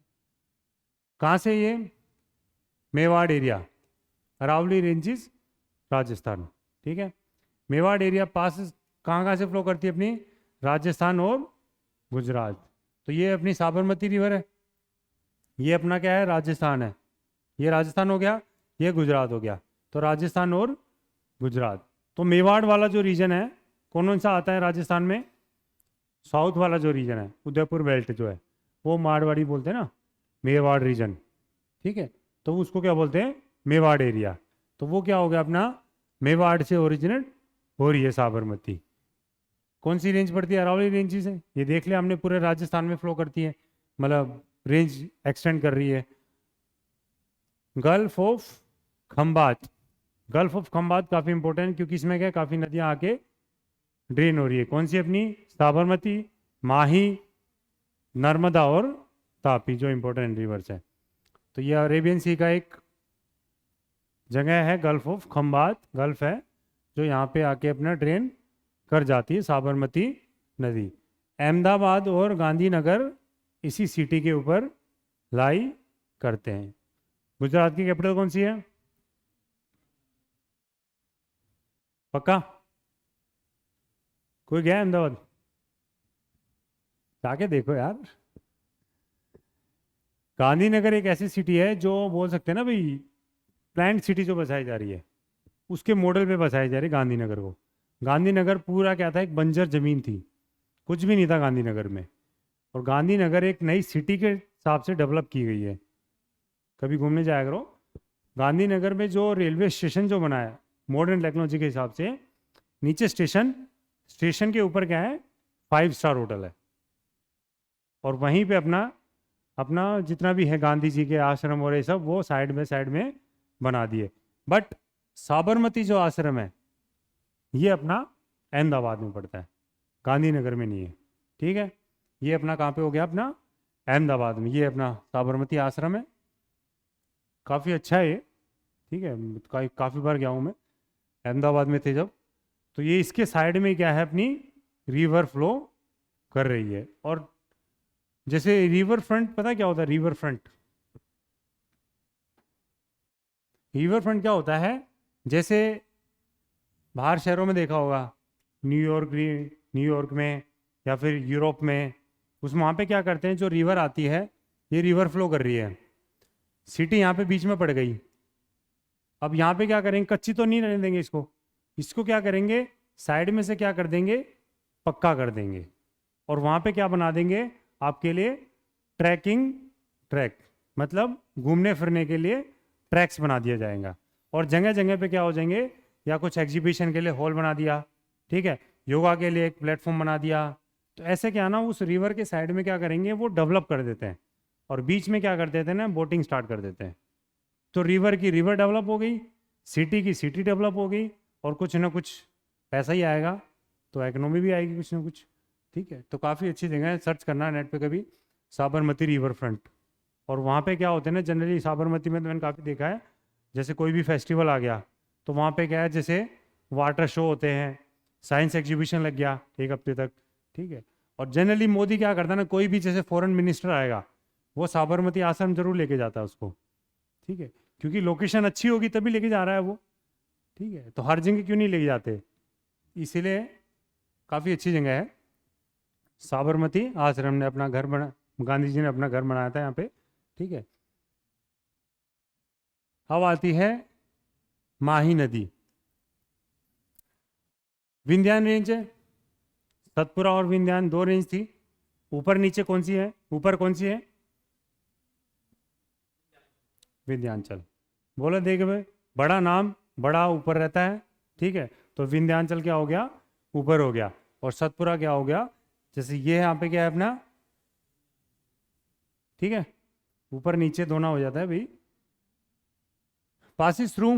कहाँ से, ये मेवाड़ एरिया, अरावली रेंजेस, राजस्थान। ठीक है, मेवाड़ एरिया पास कहाँ कहाँ से फ्लो करती है, अपनी राजस्थान और गुजरात। तो ये अपनी साबरमती रिवर है, ये अपना क्या है, राजस्थान है, ये राजस्थान हो गया, ये गुजरात हो गया। तो राजस्थान और गुजरात। तो मेवाड़ वाला जो रीजन है कौन सा आता है राजस्थान में, साउथ वाला जो रीजन है, उदयपुर बेल्ट जो है, वो मारवाड़ी बोलते हैं ना, मेवाड़ रीजन। ठीक है, तो उसको क्या बोलते हैं, मेवाड़ एरिया। तो वो क्या हो गया अपना, मेवाड़ से ओरिजिनेट हो रही है साबरमती। कौन सी रेंज पड़ती है, अरावली रेंज से, ये देख लिया हमने, पूरे राजस्थान में फ्लो करती है, मतलब रेंज एक्सटेंड कर रही है। Gulf of Khambhat, gulf of Khambhat काफ़ी इंपॉर्टेंट, क्योंकि इसमें क्या, काफ़ी नदियाँ आके ड्रेन हो रही है। कौन सी, अपनी साबरमती, माही, नर्मदा और तापी, जो इंपॉर्टेंट रिवर्स है। तो ये अरेबियन सी का एक जगह है, गल्फ ऑफ खंबात गल्फ है, जो यहाँ पे आके अपना ड्रेन कर जाती है साबरमती नदी। अहमदाबाद और गांधीनगर इसी सिटी के ऊपर लाई करते हैं। गुजरात की कैपिटल कौन सी है? पक्का? कोई गया है अहमदाबाद? जाके देखो यार। गांधीनगर एक ऐसी सिटी है जो बोल सकते हैं ना भाई, प्लान्ड सिटी जो बसाई जा रही है, उसके मॉडल पे बसाई जा रही है गांधीनगर को। गांधीनगर पूरा क्या था, एक बंजर जमीन थी, कुछ भी नहीं था गांधीनगर में। और गांधीनगर एक नई सिटी के हिसाब से डेवलप की गई है। कभी घूमने जाया करो। गांधीनगर में जो रेलवे स्टेशन जो बना है मॉडर्न टेक्नोलॉजी के हिसाब से, नीचे स्टेशन, स्टेशन के ऊपर क्या है, 5 स्टार होटल है। और वहीं पे अपना अपना जितना भी है गांधी जी के आश्रम और ये सब, वो साइड में बना दिए। बट साबरमती जो आश्रम है, ये अपना अहमदाबाद में पड़ता है, गांधीनगर में नहीं है। ठीक है, ये अपना कहाँ पे हो गया, अपना अहमदाबाद में। ये अपना साबरमती आश्रम है, काफ़ी अच्छा है ये। ठीक है, काफ़ी बार गया हूँ मैं, अहमदाबाद में थे जब। तो ये इसके साइड में क्या है, अपनी रिवर फ्लो कर रही है। और जैसे रिवर फ्रंट, पता क्या होता है रिवर फ्रंट? रिवर फ्रंट क्या होता है, जैसे बाहर शहरों में देखा होगा, न्यूयॉर्क, न्यूयॉर्क में या फिर यूरोप में, उसमें वहाँ पे क्या करते हैं, जो रिवर आती है, ये रिवर फ्लो कर रही है, सिटी यहाँ पे बीच में पड़ गई। अब यहाँ पे क्या करेंगे, कच्ची तो नहीं रहने देंगे इसको, इसको क्या करेंगे, साइड में से क्या कर देंगे, पक्का कर देंगे। और वहाँ पे क्या बना देंगे आपके लिए, ट्रैकिंग ट्रैक, मतलब घूमने फिरने के लिए ट्रैक्स बना दिया जाएगा। और जगह जगह पे क्या हो जाएंगे, या कुछ एग्जीबिशन के लिए हॉल बना दिया, ठीक है, योगा के लिए एक प्लेटफॉर्म बना दिया। तो ऐसे क्या ना, उस रिवर के साइड में क्या करेंगे, वो डेवलप कर देते हैं। और बीच में क्या कर देते हैं ना, बोटिंग स्टार्ट कर देते हैं। तो रिवर की रिवर डेवलप हो गई, सिटी की सिटी डेवलप हो गई, और कुछ ना कुछ पैसा ही आएगा, तो इकोनॉमी भी आएगी कुछ ना कुछ। ठीक है, तो काफ़ी अच्छी जगह है, सर्च करना नेट पे कभी, साबरमती रिवर फ्रंट। और वहाँ पे क्या होते हैं ना, जनरली साबरमती में तो मैंने काफ़ी देखा है, जैसे कोई भी फेस्टिवल आ गया तो वहाँ पे क्या है, जैसे वाटर शो होते हैं, साइंस एग्जीबिशन लग गया 1 हफ्ते तक। ठीक है, और जनरली मोदी क्या करता है ना, कोई भी जैसे फॉरेन मिनिस्टर आएगा, वो साबरमती आश्रम जरूर लेके जाता है उसको। ठीक है, क्योंकि लोकेशन अच्छी होगी तभी लेके जा रहा है वो। ठीक है, तो हर जगह क्यों नहीं लेके जाते, इसीलिए काफ़ी अच्छी जगह है। साबरमती आश्रम ने अपना घर बना, गांधी जी ने अपना घर बनाया था यहाँ पे। ठीक है, अब आती है माही नदी। विंध्यान रेंज है, सतपुरा और विंध्यान 2 रेंज थी। ऊपर नीचे कौन सी है, ऊपर कौन सी है, विंध्याचल। बोलो देख भाई, बड़ा नाम, बड़ा ऊपर रहता है। ठीक है, तो विंध्याचल क्या हो गया, ऊपर हो गया। और सतपुरा क्या हो गया, जैसे ये यहाँ पे क्या है अपना, ठीक है, ऊपर नीचे दोनों हो जाता है भाई। Passes through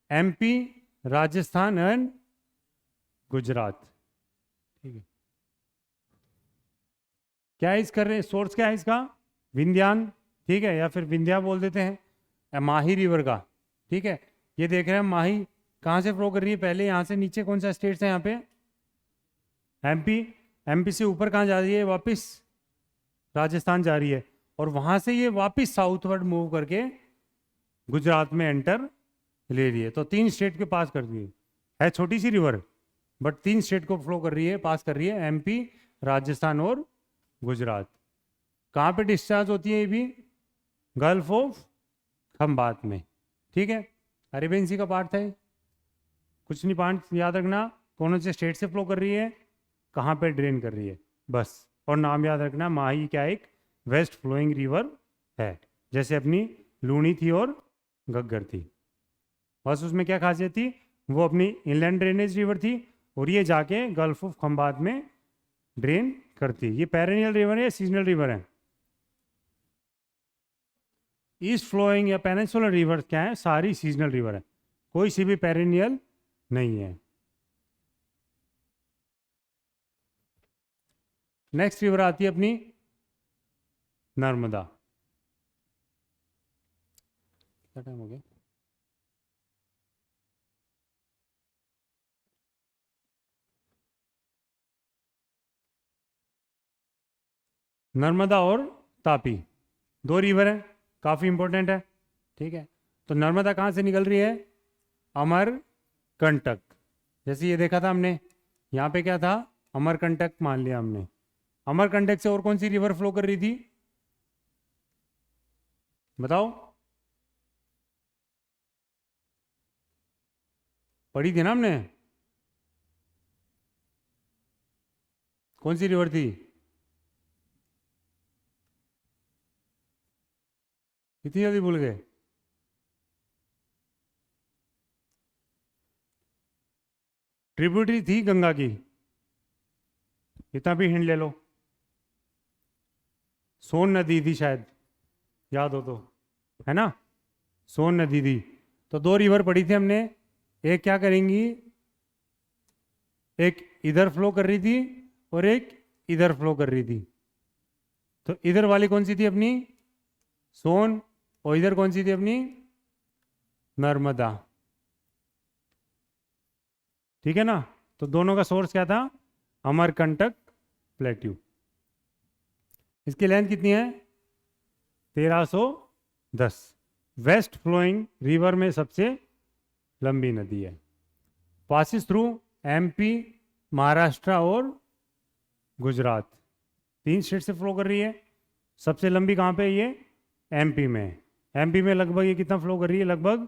MP, Rajasthan and Gujarat. ठीक है, क्या है इसका सोर्स, क्या है इसका, विंध्यान। ठीक है, या फिर विंध्या बोल देते हैं, माही रिवर का। ठीक है, ये देख रहे हैं माही कहाँ से फ्लो कर रही है, पहले यहाँ से नीचे कौन सा स्टेट है यहाँ पे, एमपी। एमपी से ऊपर कहाँ जा रही है, वापस राजस्थान जा रही है। और वहां से ये वापस साउथवर्ड मूव करके गुजरात में एंटर ले रही है। तो 3 स्टेट के पास कर रही है छोटी सी रिवर, बट 3 स्टेट को फ्लो कर रही है, पास कर रही है, एमपी, राजस्थान और गुजरात। कहाँ पे डिस्चार्ज होती है ये भी, गल्फ ऑफ खंबात में। ठीक है, अरेबियन सी का पार्ट था ये। कुछ नहीं, पार्ट याद रखना, कौन से स्टेट से फ्लो कर रही है, कहाँ पे ड्रेन कर रही है, बस। और नाम याद रखना, माही क्या एक वेस्ट फ्लोइंग रिवर है, जैसे अपनी लूनी थी और घग्गर थी। बस उसमें क्या खासियत थी, वो अपनी इनलैंड ड्रेनेज रिवर थी, और ये जाके गल्फ ऑफ खंबात में ड्रेन करती है। ये पेरेनियल रिवर है या सीजनल रिवर है, ईस्ट फ्लोइंग या पेनिनसुलर रिवर क्या है, सारी सीजनल रिवर है, कोई सी भी पेरेनियल नहीं है। नेक्स्ट रिवर आती है अपनी नर्मदा। क्या टाइम हो गया? नर्मदा और तापी, दो रिवर है, काफ़ी इंपॉर्टेंट है। ठीक है, तो नर्मदा कहाँ से निकल रही है? अमरकंटक। जैसे ये देखा था हमने, यहाँ पे क्या था? अमरकंटक मान लिया हमने। अमरकंटक से और कौन सी रिवर फ्लो कर रही थी बताओ? पढ़ी थी ना हमने, कौन सी रिवर थी? कितनी जल्दी भूल गए? ट्रिब्यूटरी थी गंगा की, इतना भी हिंट ले लो। सोन नदी थी शायद, याद हो तो, है ना? सोन नदी थी। तो दो रिवर पड़ी थी हमने, एक क्या करेंगी, एक इधर फ्लो कर रही थी और एक इधर फ्लो कर रही थी। तो इधर वाली कौन सी थी अपनी? सोन। और इधर कौन सी थी अपनी? नर्मदा। ठीक है ना? तो दोनों का सोर्स क्या था? अमरकंटक प्लेट्यू। इसकी लेंथ कितनी है? 1310। वेस्ट फ्लोइंग रिवर में सबसे लंबी नदी है। पासिस थ्रू एमपी, महाराष्ट्र और गुजरात, तीन स्टेट से फ्लो कर रही है। सबसे लंबी कहाँ पे है ये? एमपी में। एमपी में लगभग ये कितना फ्लो कर रही है? लगभग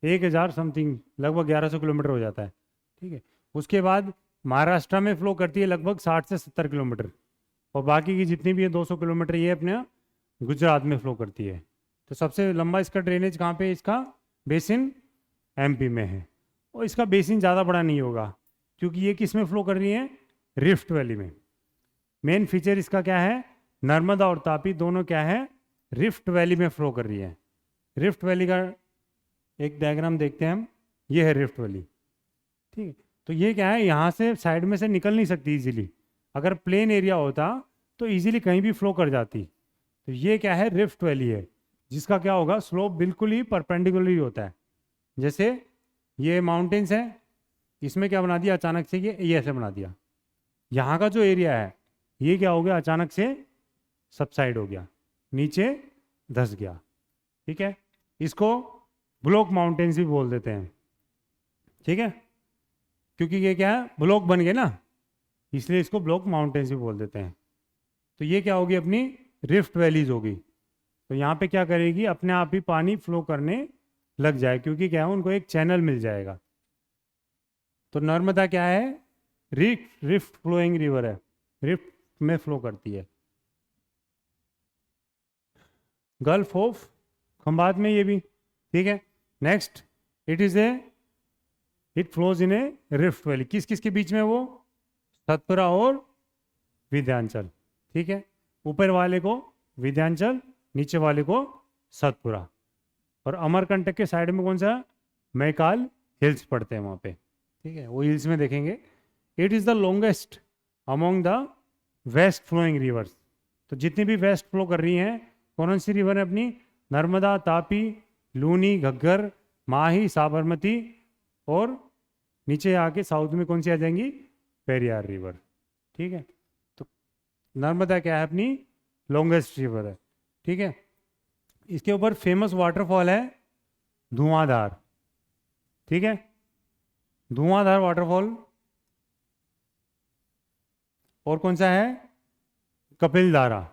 1000 समथिंग, लगभग 1100 किलोमीटर हो जाता है। ठीक है, उसके बाद महाराष्ट्र में फ्लो करती है लगभग 60 से 70 किलोमीटर, और बाकी की जितनी भी है 200 किलोमीटर ये अपने गुजरात में फ्लो करती है। तो सबसे लंबा इसका ड्रेनेज कहाँ पे है? इसका बेसिन एमपी में है। और इसका बेसिन ज़्यादा बड़ा नहीं होगा, क्योंकि ये किस में फ्लो कर रही है? रिफ्ट वैली में। मेन फीचर इसका क्या है? नर्मदा और तापी दोनों क्या है? रिफ्ट वैली में फ्लो कर रही है। रिफ्ट वैली का एक डायग्राम देखते हैं हम, ये है रिफ्ट वैली। ठीक है, तो ये क्या है, यहाँ से साइड में से निकल नहीं सकती इजीली। अगर प्लेन एरिया होता तो इजीली कहीं भी फ्लो कर जाती। तो ये क्या है? रिफ्ट वैली है, जिसका क्या होगा? स्लोप बिल्कुल ही परपेंडिकुलर होता है। जैसे ये माउंटेन्स है, इसमें क्या बना दिया अचानक से? ये ऐसे बना दिया। यहाँ का जो एरिया है ये क्या हो गया? अचानक से सबसाइड हो गया, नीचे धस गया। ठीक है, इसको ब्लॉक माउंटेन्स भी बोल देते हैं। ठीक है, क्योंकि ये क्या है? ब्लॉक बन गए ना, इसलिए इसको ब्लॉक माउंटेन्स भी बोल देते हैं। तो ये क्या होगी? अपनी रिफ्ट वैलीज होगी। तो यहाँ पे क्या करेगी? अपने आप ही पानी फ्लो करने लग जाए, क्योंकि क्या है, उनको एक चैनल मिल जाएगा। तो नर्मदा क्या है? रिफ्ट फ्लोइंग रिवर है, रिफ्ट में फ्लो करती है। गल्फ ऑफ खंबात में ये भी। ठीक है, next, it flows in A rift valley. किस किस के बीच में? वो सतपुरा और विंध्याचल। ठीक है, ऊपर वाले को विंध्याचल, नीचे वाले को सतपुरा। और अमरकंटक के साइड में कौन सा? मैकाल हिल्स पड़ते हैं वहाँ पे। ठीक है, वो हिल्स में देखेंगे। It is the longest among the west flowing rivers. तो जितनी भी वेस्ट फ्लो कर रही हैं, कौन सी रिवर है अपनी? नर्मदा, तापी, लूनी, घग्गर, माही, साबरमती, और नीचे आके साउथ में कौन सी आ जाएंगी? पेरियार रिवर। ठीक है, तो नर्मदा क्या है? अपनी लॉन्गेस्ट रिवर है। ठीक है, इसके ऊपर फेमस वाटरफॉल है धुआंधार। ठीक है, धुआंधार वाटरफॉल। और कौन सा है? कपिलधारा।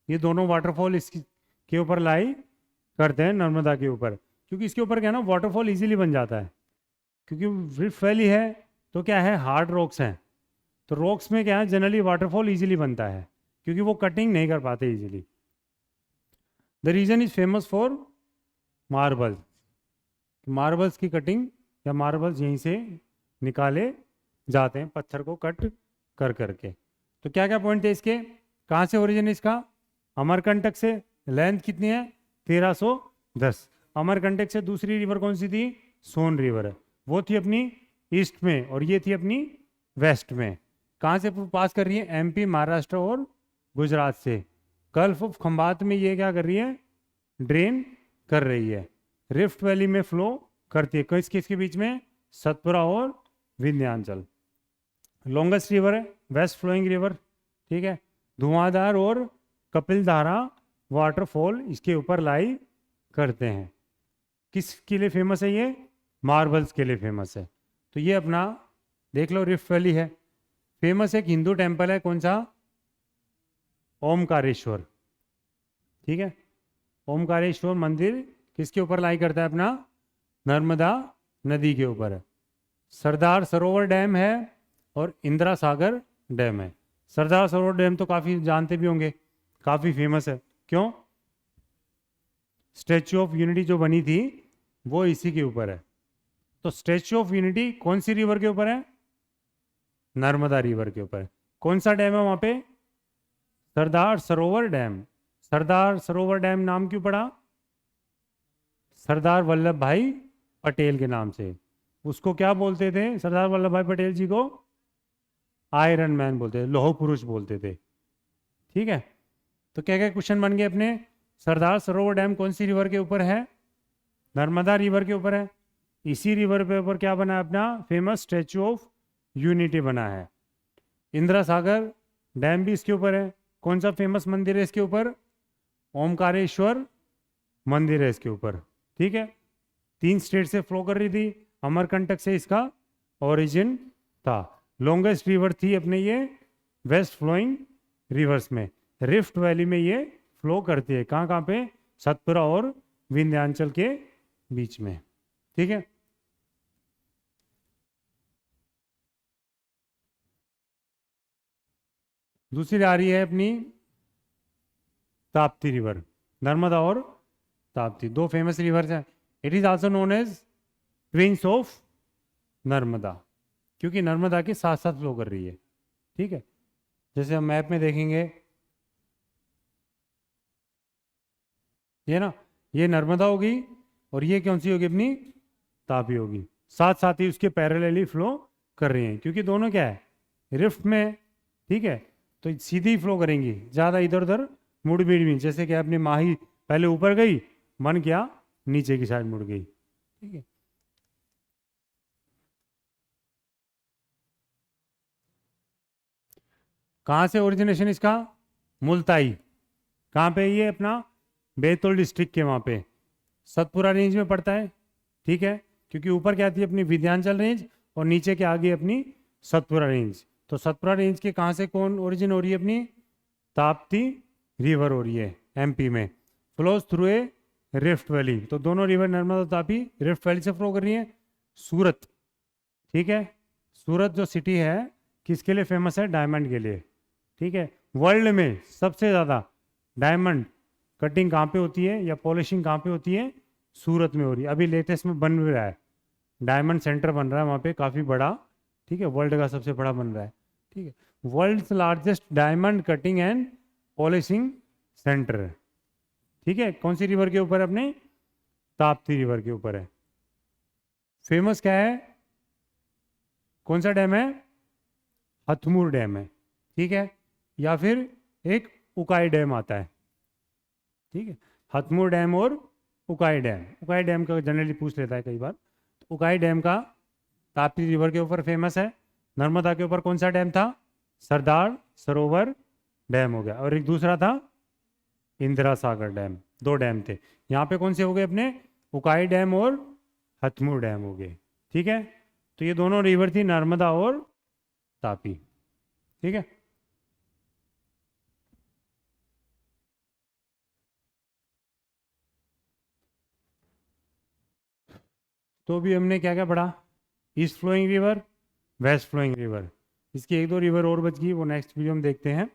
ये दोनों वाटरफॉल इसकी के ऊपर लाई करते हैं, नर्मदा के ऊपर। क्योंकि इसके ऊपर क्या है ना, वाटरफॉल इजीली बन जाता है। क्योंकि रिफ्ट वैली है तो क्या है? हार्ड रॉक्स हैं। तो रॉक्स में क्या है? जनरली वाटरफॉल इजीली बनता है, क्योंकि वो कटिंग नहीं कर पाते easily. The region is famous for marble. Marbles की कटिंग या मार्बल्स यहीं से निकाले जाते हैं, पत्थर को कट कर करके। तो क्या क्या पॉइंट है इसके? कहाँ से ओरिजिन इसका? अमरकंटक से। लेंथ कितनी है? 1310। अमरकंटक से दूसरी रिवर कौन सी थी? सोन रिवर है, वो थी अपनी ईस्ट में, और ये थी अपनी वेस्ट में। कहाँ से पास कर रही है? एमपी, महाराष्ट्र और गुजरात से। गल्फ ऑफ खंबात में ये क्या कर रही है? ड्रेन कर रही है, रिफ्ट वैली में फ्लो करती है। किस किस के बीच में? सतपुरा और विंध्याचल। लॉन्गेस्ट रिवर है, वेस्ट फ्लोइंग रिवर। ठीक है, धुआंधार और कपिल धारा वाटरफॉल इसके ऊपर लाई करते हैं। किसके लिए फेमस है ये? मार्बल्स के लिए फेमस है। तो ये अपना देख लो रिफ्ट वैली है। फेमस एक हिंदू टेम्पल है, कौन सा? ओमकारेश्वर। ठीक है, ओमकारेश्वर मंदिर किसके ऊपर लाई करता है? अपना नर्मदा नदी के ऊपर है। सरदार सरोवर डैम है और इंदिरा सागर डैम है। सरदार सरोवर डैम तो काफ़ी जानते भी होंगे, काफ़ी फेमस है। क्यों? स्टैच्यू ऑफ यूनिटी जो बनी थी वो इसी के ऊपर है। तो स्टैच्यू ऑफ यूनिटी कौन सी रिवर के ऊपर है? नर्मदा रिवर के ऊपर है। कौन सा डैम है वहां पे? सरदार सरोवर डैम। सरदार सरोवर डैम नाम क्यों पड़ा? सरदार वल्लभ भाई पटेल के नाम से। उसको क्या बोलते थे सरदार वल्लभ भाई पटेल जी को? आयरन मैन बोलते थे, लौह पुरुष बोलते थे। ठीक है, तो क्या क्या क्वेश्चन बन गए अपने? सरदार सरोवर डैम कौन सी रिवर के ऊपर है? नर्मदा रिवर के ऊपर है। इसी रिवर पे ऊपर क्या बना है? अपना फेमस स्टैच्यू ऑफ यूनिटी बना है। इंदिरा सागर डैम भी इसके ऊपर है। कौन सा फेमस मंदिर है इसके ऊपर? ओमकारेश्वर मंदिर है इसके ऊपर। ठीक है, 3 स्टेट से फ्लो कर रही थी, अमरकंटक से इसका ओरिजिन था। लॉन्गेस्ट रिवर थी अपने ये वेस्ट फ्लोइंग रिवर्स में। रिफ्ट वैली में ये फ्लो करती है। कहाँ कहाँ पे? सतपुरा और विंध्याचल के बीच में। ठीक है, दूसरी आ रही है अपनी ताप्ती रिवर। नर्मदा और ताप्ती दो फेमस रिवर्स हैं। It is also known as twins of Narmada, क्योंकि नर्मदा के साथ साथ फ्लो कर रही है। ठीक है, जैसे हम मैप में देखेंगे ये ना, ये नर्मदा होगी और ये कौन सी होगी? अपनी तापी होगी। साथ साथ ही उसके पैरेलली फ्लो कर रही हैं, क्योंकि दोनों क्या है? रिफ्ट में। ठीक है, तो सीधी फ्लो करेंगी, ज़्यादा इधर उधर मुड़ भी नहीं। जैसे कि अपनी माही पहले ऊपर गई, मन क्या नीचे की साइड मुड़ गई। ठीक है, कहाँ से ओरिजिनेशन इसका? मुल्ताई। कहाँ पे? ये अपना बैतूल डिस्ट्रिक्ट के वहाँ पे सतपुरा रेंज में पड़ता है। ठीक है, क्योंकि ऊपर क्या आती है? अपनी विंध्याचल रेंज और नीचे के आगे अपनी सतपुरा रेंज। तो सतपुरा रेंज के कहाँ से कौन ओरिजिन हो रही है? अपनी ताप्ती रिवर हो रही है एमपी में, flows through a rift valley. तो दोनों रिवर नर्मदा और तापी रिफ्ट वैली से फ्लो कर रही है। सूरत, ठीक है, सूरत जो सिटी है किसके लिए फेमस है? डायमंड के लिए। ठीक है, वर्ल्ड में सबसे ज़्यादा डायमंड कटिंग कहाँ पे होती है या पॉलिशिंग कहाँ पे होती है? सूरत में हो रही है। अभी लेटेस्ट में बन भी रहा है, डायमंड सेंटर बन रहा है वहाँ पे, काफ़ी बड़ा। ठीक है, वर्ल्ड का सबसे बड़ा बन रहा है। ठीक है, world's largest diamond cutting and polishing centre. ठीक है, कौन सी रिवर के ऊपर है? अपने ताप्ती रिवर के ऊपर है। फेमस क्या है? कौन सा डैम है? हथमुर डैम है। ठीक है, या फिर एक उकाई डैम आता है। ठीक है, हथमुर डैम और उकाई डैम। उकाई डैम का जनरली पूछ लेता है कई बार। तो उकाई डैम का ताप्ती रिवर के ऊपर फेमस है। नर्मदा के ऊपर कौन सा डैम था? सरदार सरोवर डैम हो गया, और एक दूसरा था इंदिरा सागर डैम। 2 डैम थे। यहाँ पे कौन से हो गए? अपने उकाई डैम और हथमुर डैम हो गए। ठीक है, तो ये दोनों रिवर थी, नर्मदा और तापी। ठीक है, तो भी हमने क्या क्या पढ़ा? East flowing river, west flowing river. इसकी 1-2 रिवर और बच गई, वो नेक्स्ट वीडियो में देखते हैं।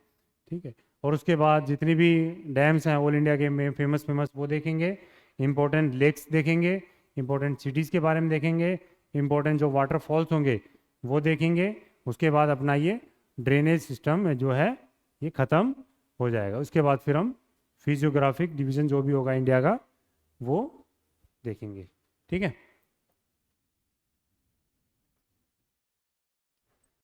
ठीक है, और उसके बाद जितनी भी डैम्स हैं ऑल इंडिया के में फेमस वो देखेंगे। इंपॉर्टेंट लेक्स देखेंगे, इंपॉर्टेंट सिटीज़ के बारे में देखेंगे, इंपॉर्टेंट जो वाटरफॉल्स होंगे वो देखेंगे। उसके बाद अपना ये ड्रेनेज सिस्टम जो है ये ख़त्म हो जाएगा। उसके बाद फिर हम फिजियोग्राफिक डिवीज़न जो भी होगा इंडिया का वो देखेंगे। ठीक है।